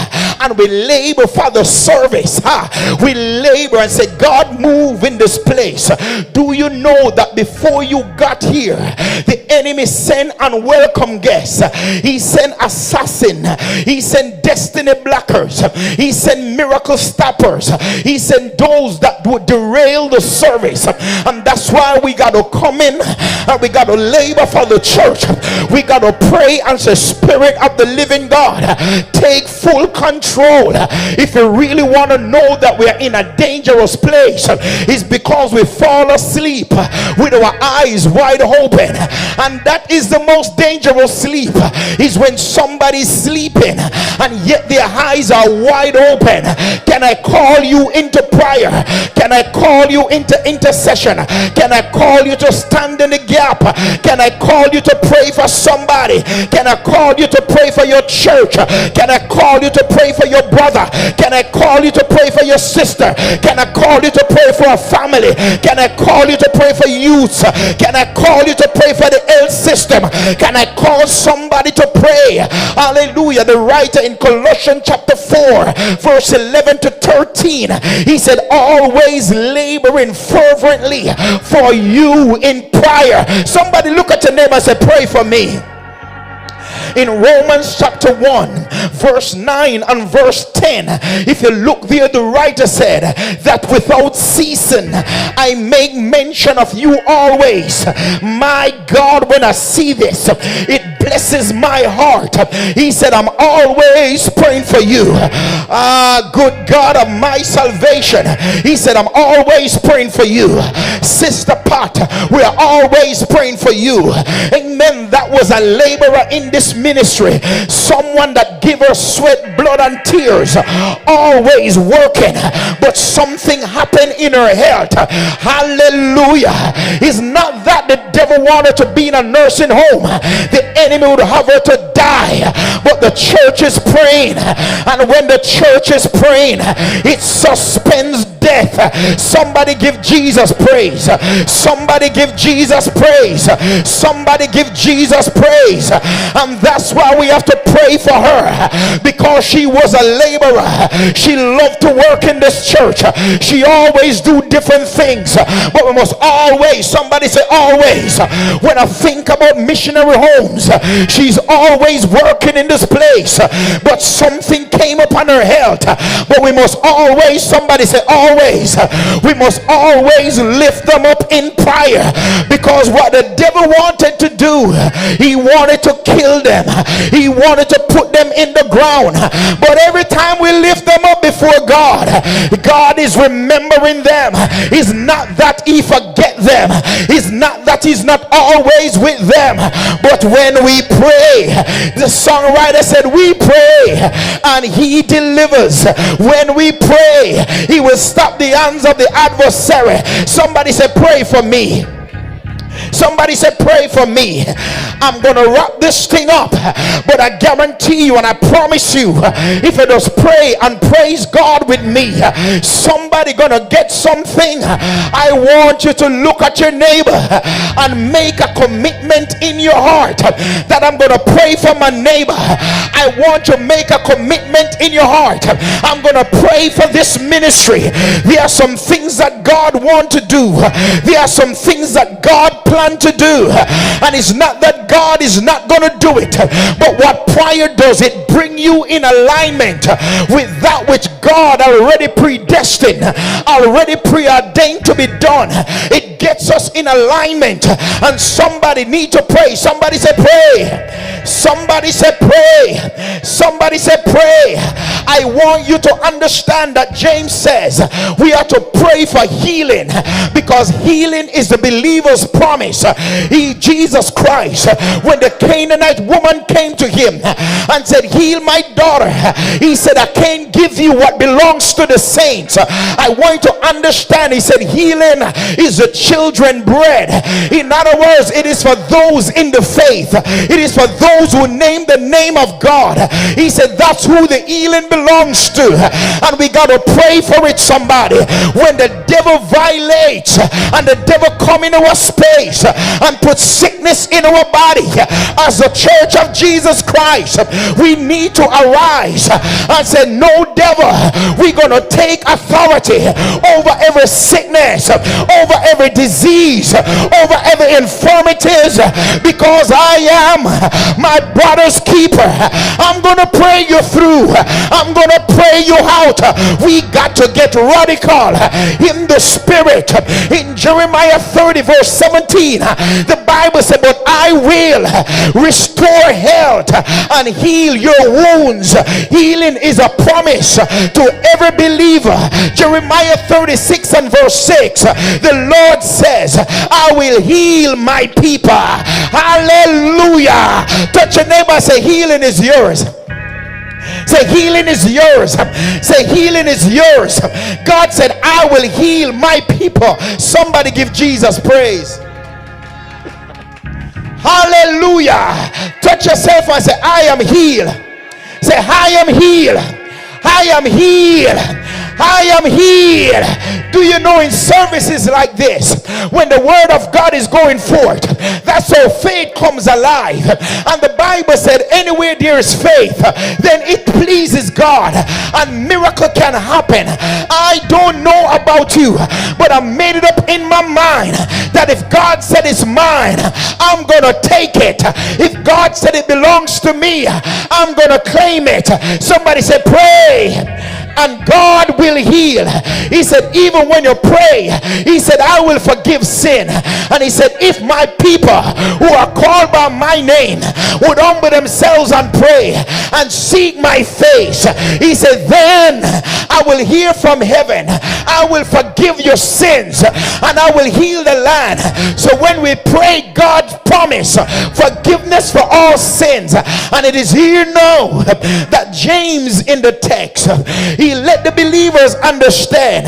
and we labor for the service. We labor and say, God, move in this place. Do you know that before you got here, the enemy sent unwelcome guests? He sent assassin, he sent destiny blockers, he sent miracle stoppers, he sent those that would derail the service. And that's why we got to come in and we got to labor for the church. We got to pray and say, Spirit of the living God, take full control. If you really want to know that we are in a dangerous place, it's because we fall asleep with our eyes wide open. And that is the most dangerous sleep, is when somebody's sleeping and yet their eyes are wide open. Can I call you into prayer? Can I call you into intercession? Can I call you to stand in the gap? Can I call you to pray for somebody? Can I call you to pray for your church? Can I call you to pray for your brother? Can I call you to pray for your sister? Can I call you to pray for a family? Can I call you to pray for youth? Can I call you to pray for the health system? Can I call somebody to pray? Hallelujah. The writer in Colossians chapter 4 verse 11 to 13, he said, always laboring fervently for you in prayer. Somebody look at your neighbor and say, pray for me. In Romans chapter 1 verse 9 and verse 10, if you look there, the writer said that without ceasing I make mention of you always. My God, when I see this, it blesses my heart. He said, I'm always praying for you. Good God of my salvation, he said, I'm always praying for you. Sister Pat, we are always praying for you. Amen. That was a laborer in this ministry, someone that gave her sweat, blood and tears, always working, but something happened in her health. Hallelujah. It's not that the devil wanted to be in a nursing home. The enemy would have her to die, but the church is praying, and when the church is praying, it suspends death. Somebody give Jesus praise. Somebody give Jesus praise. Somebody give Jesus praise. And that's why we have to pray for her, because she was a laborer. She loved to work in this church. She always do different things, but we must always, somebody say always, when I think about missionary homes, she's always working in this place, but something came upon her health. But we must always, somebody say always, we must always lift them up in prayer, because what the devil wanted to do, he wanted to kill them, he wanted to put them in the ground. But every time we lift them up before God, God is remembering them. It's not that he forget them, it's not that he's not always with them, but when we pray, the songwriter said, we pray and he delivers. When we pray, he will stop the hands of the adversary. Somebody say, pray for me. Somebody said, pray for me. I'm gonna wrap this thing up, but I guarantee you and I promise you, if you just pray and praise God with me, somebody gonna get something. I want you to look at your neighbor and make a commitment in your heart that I'm gonna pray for my neighbor. I want you to make a commitment in your heart. I'm gonna pray for this ministry. There are some things that God wants to do. There are some things that God plan to do, and it's not that God is not going to do it, but what prayer does, it bring you in alignment with that which God already predestined, already preordained to be done. It gets us in alignment, and somebody need to pray. Somebody say pray. Somebody say pray. Somebody say pray. I want you to understand that James says we are to pray for healing, because healing is the believer's promise. Jesus Christ, when the Canaanite woman came to him and said, heal my daughter, he said, I can't give you what belongs to the saints. I want you to understand, he said, healing is the children bread. In other words, it is for those in the faith. It is for those who name the name of God. He said that's who the healing belongs to, and we got to pray for it. Somebody, when the devil violates and the devil come into our space and put sickness in our body, as the church of Jesus Christ, we need to arise and say, no devil, we're gonna take authority over every sickness, over every disease, over every infirmities, because I am my brother's keeper. I'm gonna pray you through. I'm gonna pray you out. We got to get radical in the spirit. In Jeremiah 30 verse 17, the Bible said, but I will restore health and heal your wounds. Healing is a promise to every believer. Jeremiah 36 and verse 6, the Lord says, I will heal my people. Hallelujah. Touch your neighbor, say, healing is yours. Say, healing is yours. Say, healing is yours. God said, I will heal my people. Somebody give Jesus praise. Hallelujah. Touch yourself and say, I am healed. Say, I am healed. I am healed. I am healed. Do you know in services like this, when the word of God is going forth, that's how faith comes alive. And the Bible said, anywhere there is faith, then it pleases God and miracle can happen. I don't know about you, but I made it up in my mind that if God said it's mine, I'm gonna take it. If God said it belongs to me, I'm gonna claim it. Somebody said, pray and God will heal. He said, even when you pray, he said, I will forgive sin. And he said, if my people who are called by my name would humble themselves and pray and seek my face, he said, then I will hear from heaven, I will forgive your sins, and I will heal the land. So when we pray, God promise forgiveness for all sins. And it is here now that James in the text, he let the believers understand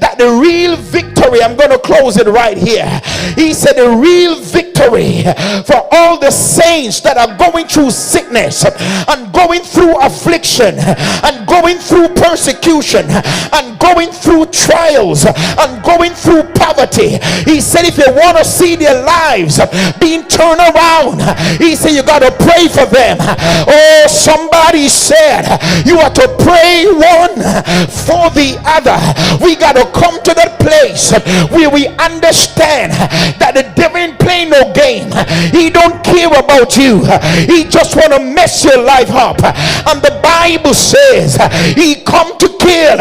that the real victory, I'm going to close it right here. He said the real victory for all the saints that are going through sickness and going through affliction and going through persecution and going through trials and going through poverty. He said if you want to see their lives being turned around, he said you got to pray for them. Oh, somebody said you are to pray one for the other. We got to come to that place where we understand that the devil ain't playing no game. He don't care about you. He just want to mess your life up. And the Bible says he come to kill,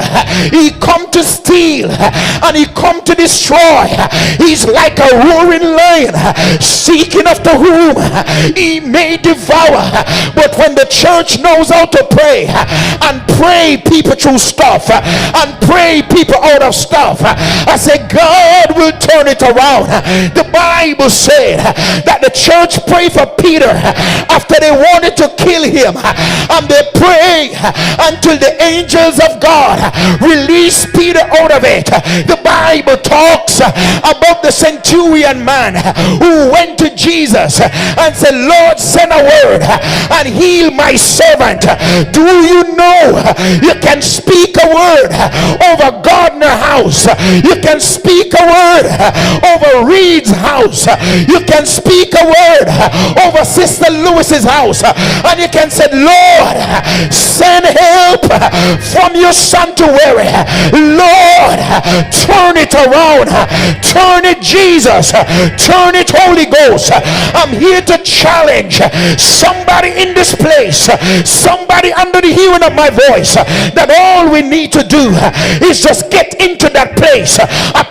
he come to steal, and he come to destroy. He's like a roaring lion seeking after whom he may devour. But when the church knows how to pray and pray people through stuff and pray people out of stuff, I say God will turn it around. The Bible said that the church prayed for Peter after they wanted to kill him, and they prayed until the angels of God released Peter out of it. The Bible talks about the centurion man who went to Jesus and said, Lord, send a word and heal my servant. Do you know you can speak a word over Gardner house, you can speak a word over Reid's house, you can speak a word over Sister Lewis's house, and you can say, Lord, send help from your sanctuary. Lord, turn it around, turn it Jesus, turn it Holy Ghost. I'm here to challenge somebody in this place, somebody under the hearing of my voice, that all we need to do is just get into that place,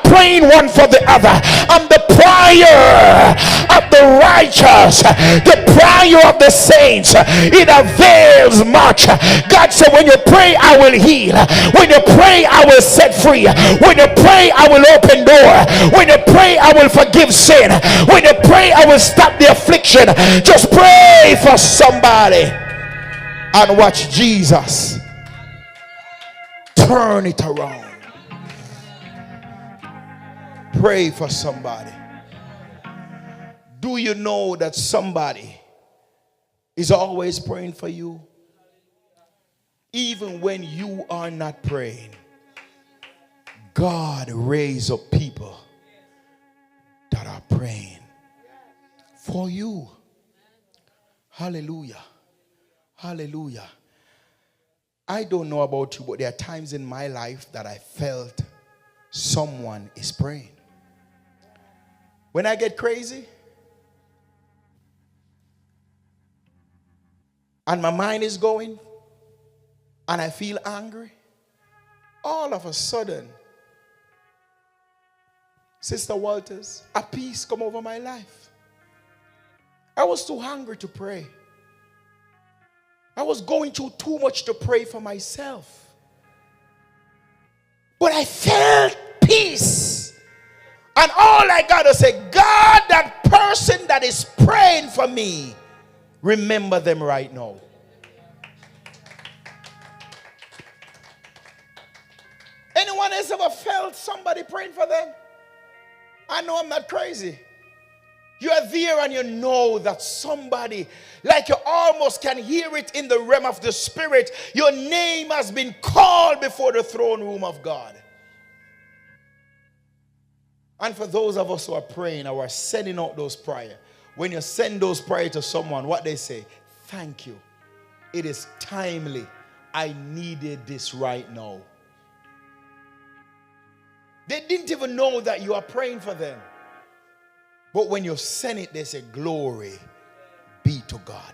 praying one for the other. And the prayer of the righteous, the prayer of the saints, it avails much. God said, when you pray, I will heal. When you pray, I will set free. When you pray, I will open door. When you pray, I will forgive sin. When you pray, I will stop the affliction. Just pray for somebody and watch Jesus turn it around. Pray for somebody. Do you know that somebody is always praying for you? Even when you are not praying, God raise up people that are praying for you. Hallelujah. Hallelujah. I don't know about you, but there are times in my life that I felt someone is praying. When I get crazy and my mind is going and I feel angry, all of a sudden, Sister Walters, a peace come over my life. I was too hungry to pray. I was going through too much to pray for myself. But I felt peace. And all I got to say, God, that person that is praying for me, remember them right now. guys ever felt somebody praying for them? I know I'm not crazy. You are there and you know that somebody, like you almost can hear it in the realm of the spirit, your name has been called before the throne room of God. And for those of us who are praying or are sending out those prayers, when you send those prayers to someone, what they say, thank you. It is timely. I needed this right now. They didn't even know that you are praying for them. But when you send it, they say, glory be to God.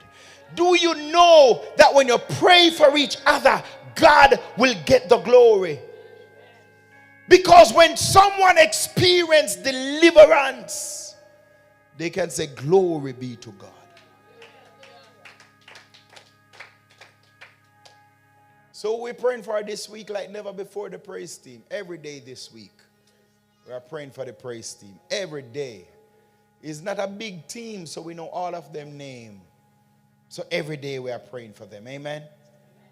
Do you know that when you pray for each other, God will get the glory? Because when someone experiences deliverance, they can say, glory be to God. So we're praying for this week like never before, the praise team. Every day this week, we are praying for the praise team. Every day. It's not a big team, so we know all of them name. So every day we are praying for them. Amen?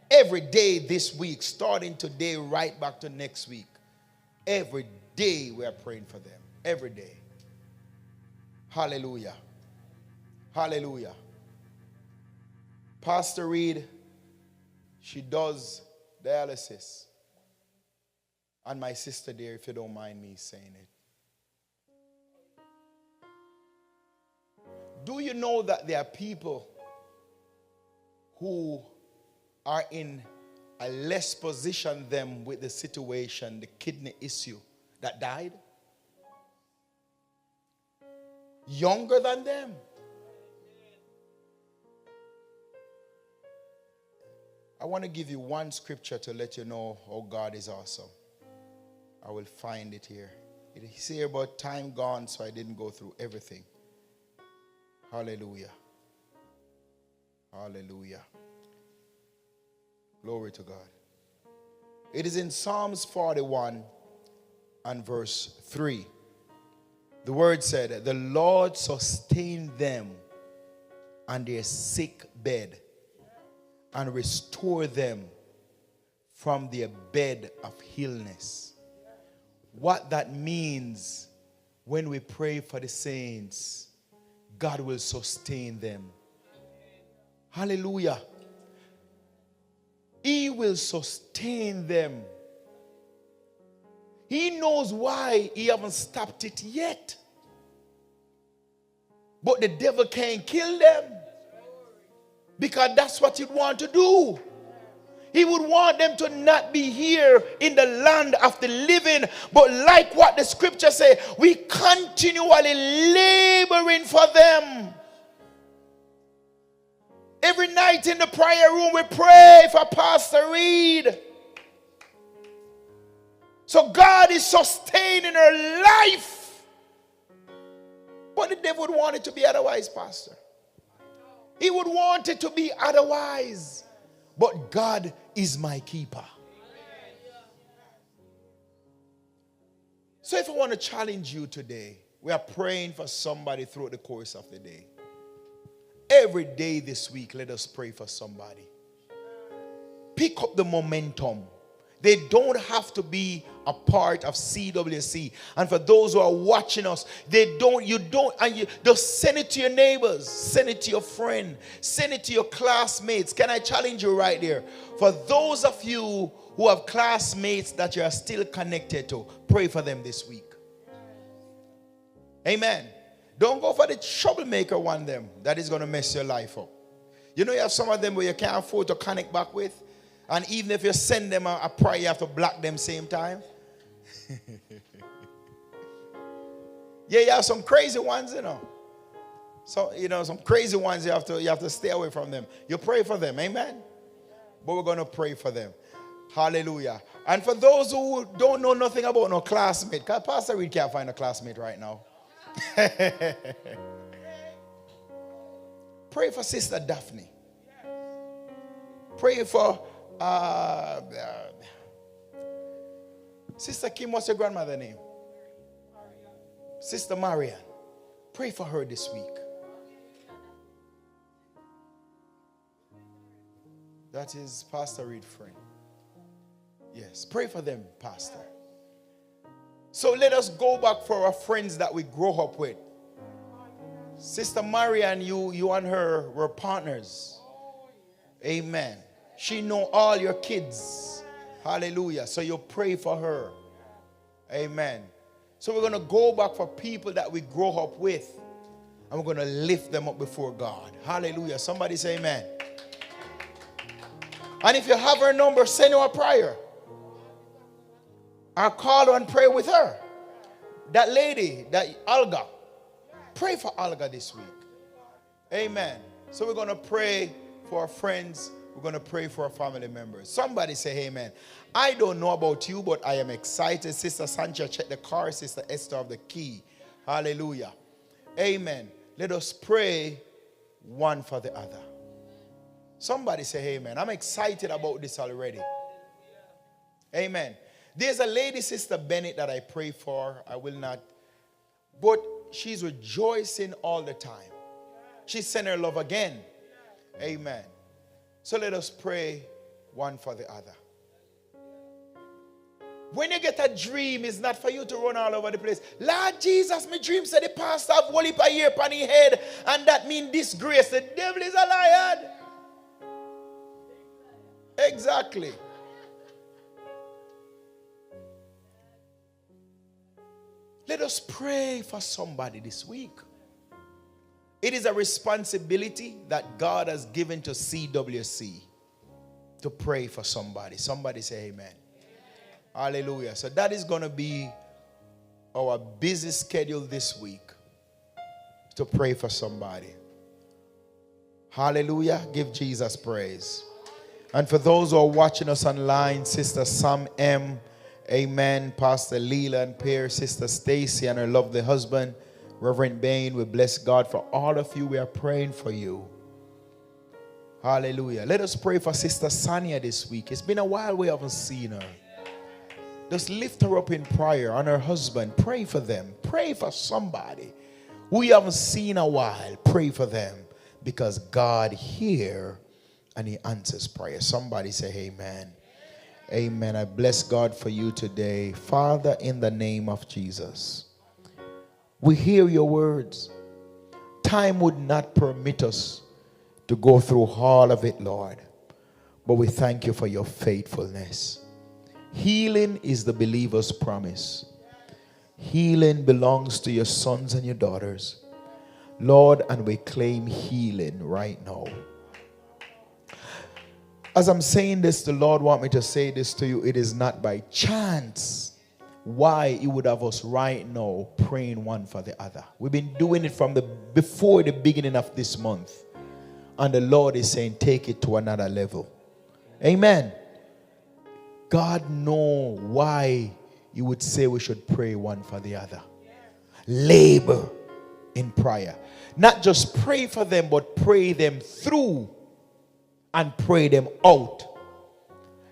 Every day this week, starting today right back to next week. Every day we are praying for them. Every day. Hallelujah. Hallelujah. Pastor Reid, she does dialysis. And my sister there, if you don't mind me saying it. Do you know that there are people who are in a less position than with the situation, the kidney issue, that died? Younger than them. I want to give you one scripture to let you know how God is awesome. I will find it here. It is here about time gone, so I didn't go through everything. Hallelujah. Hallelujah. Glory to God. It is in Psalms 41 and verse 3. The word said, the Lord sustained them on their sick bed and restore them from their bed of illness. What that means when we pray for the saints, God will sustain them. Hallelujah. He will sustain them. He knows why he haven't stopped it yet. But the devil can't kill them. Because that's what he'd want to do. He would want them to not be here in the land of the living. But like what the scripture say, we continually laboring for them. Every night in the prayer room we pray for Pastor Reid. So God is sustaining her life. But the devil would want it to be otherwise, Pastor. He would want it to be otherwise. But God is my keeper. So if I want to challenge you today, we are praying for somebody throughout the course of the day. Every day this week, let us pray for somebody. Pick up the momentum. They don't have to be a part of CWC. And for those who are watching us, just send it to your neighbors, send it to your friend, send it to your classmates. Can I challenge you right there? For those of you who have classmates that you are still connected to, pray for them this week. Amen. Don't go for the troublemaker one them that is going to mess your life up. You know, you have some of them where you can't afford to connect back with. And even if you send them a prayer, you have to block them same time. Yeah, you have some crazy ones, you know. So, you know, some crazy ones you have to stay away from them. You pray for them, amen? But we're going to pray for them. Hallelujah. And for those who don't know nothing about no classmate, because Pastor Reid can't find a classmate right now. Pray for Sister Daphne. Pray for Sister Kim. What's your grandmother's name? Sister Marian. Pray for her this week. That is Pastor Reid's friend. Yes, pray for them, Pastor. So let us go back for our friends that we grow up with. Sister Marianne, you and her were partners. Amen. She know all your kids. Hallelujah. So you pray for her. Amen. So we're going to go back for people that we grow up with. And we're going to lift them up before God. Hallelujah. Somebody say amen. And if you have her number, send her a prayer. Or call her and pray with her. That lady, that Olga. Pray for Olga this week. Amen. So we're going to pray for our friends. We're going to pray for our family members. Somebody say amen. I don't know about you, but I am excited. Sister Sancha checked the car. Sister Esther of the key. Hallelujah. Amen. Let us pray one for the other. Somebody say amen. I'm excited about this already. Amen. There's a lady, Sister Bennett, that I pray for. I will not. But she's rejoicing all the time. She sent her love again. Amen. So let us pray one for the other. When you get a dream, it's not for you to run all over the place. Lord Jesus, my dream said the pastor have one heap a year upon his head, and that means disgrace. The devil is a liar. Exactly. Let us pray for somebody this week. It is a responsibility that God has given to CWC to pray for somebody. Somebody say amen. Hallelujah. So that is going to be our busy schedule this week, to pray for somebody. Hallelujah. Give Jesus praise. And for those who are watching us online, Sister Sam M., amen, Pastor Leela and Pierre, Sister Stacy and her lovely husband, Reverend Bain, we bless God for all of you. We are praying for you. Hallelujah. Let us pray for Sister Sonia this week. It's been a while we haven't seen her. Just lift her up in prayer, and her husband. Pray for them. Pray for somebody who you haven't seen a while. Pray for them, because God hears and he answers prayer. Somebody say amen. Amen. I bless God for you today. Father, in the name of Jesus, we hear your words. Time would not permit us to go through all of it, Lord. But we thank you for your faithfulness. Healing is the believer's promise. Healing belongs to your sons and your daughters, Lord, and we claim healing right now. As I'm saying this, the Lord wants me to say this to you. It is not by chance why he would have us right now praying one for the other. We've been doing it from before the beginning of this month. And the Lord is saying, take it to another level. Amen. God knows why you would say we should pray one for the other. Labor in prayer. Not just pray for them, but pray them through and pray them out.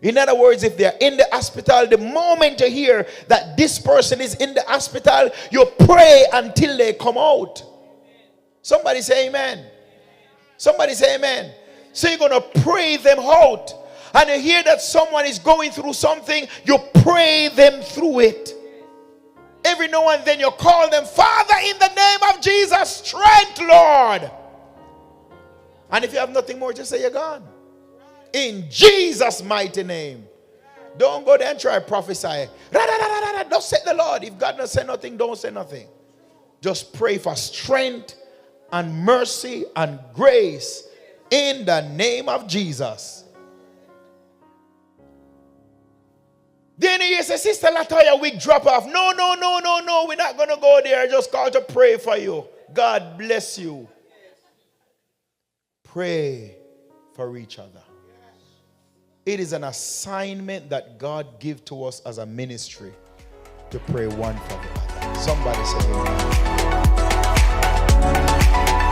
In other words, if they're in the hospital, the moment you hear that this person is in the hospital, you pray until they come out. Somebody say amen. Somebody say amen. So you're going to pray them out. And you hear that someone is going through something, you pray them through it. Every now and then you call them, Father, in the name of Jesus, strength, Lord. And if you have nothing more, just say you're gone. In Jesus' mighty name. Don't go there and try to prophesy. Don't say the Lord. If God doesn't say nothing, don't say nothing. Just pray for strength and mercy and grace in the name of Jesus. Then he says, Sister Latoya, we drop off. No. We're not going to go there. I just called to pray for you. God bless you. Pray for each other. It is an assignment that God gives to us as a ministry to pray one for the other. Somebody say amen.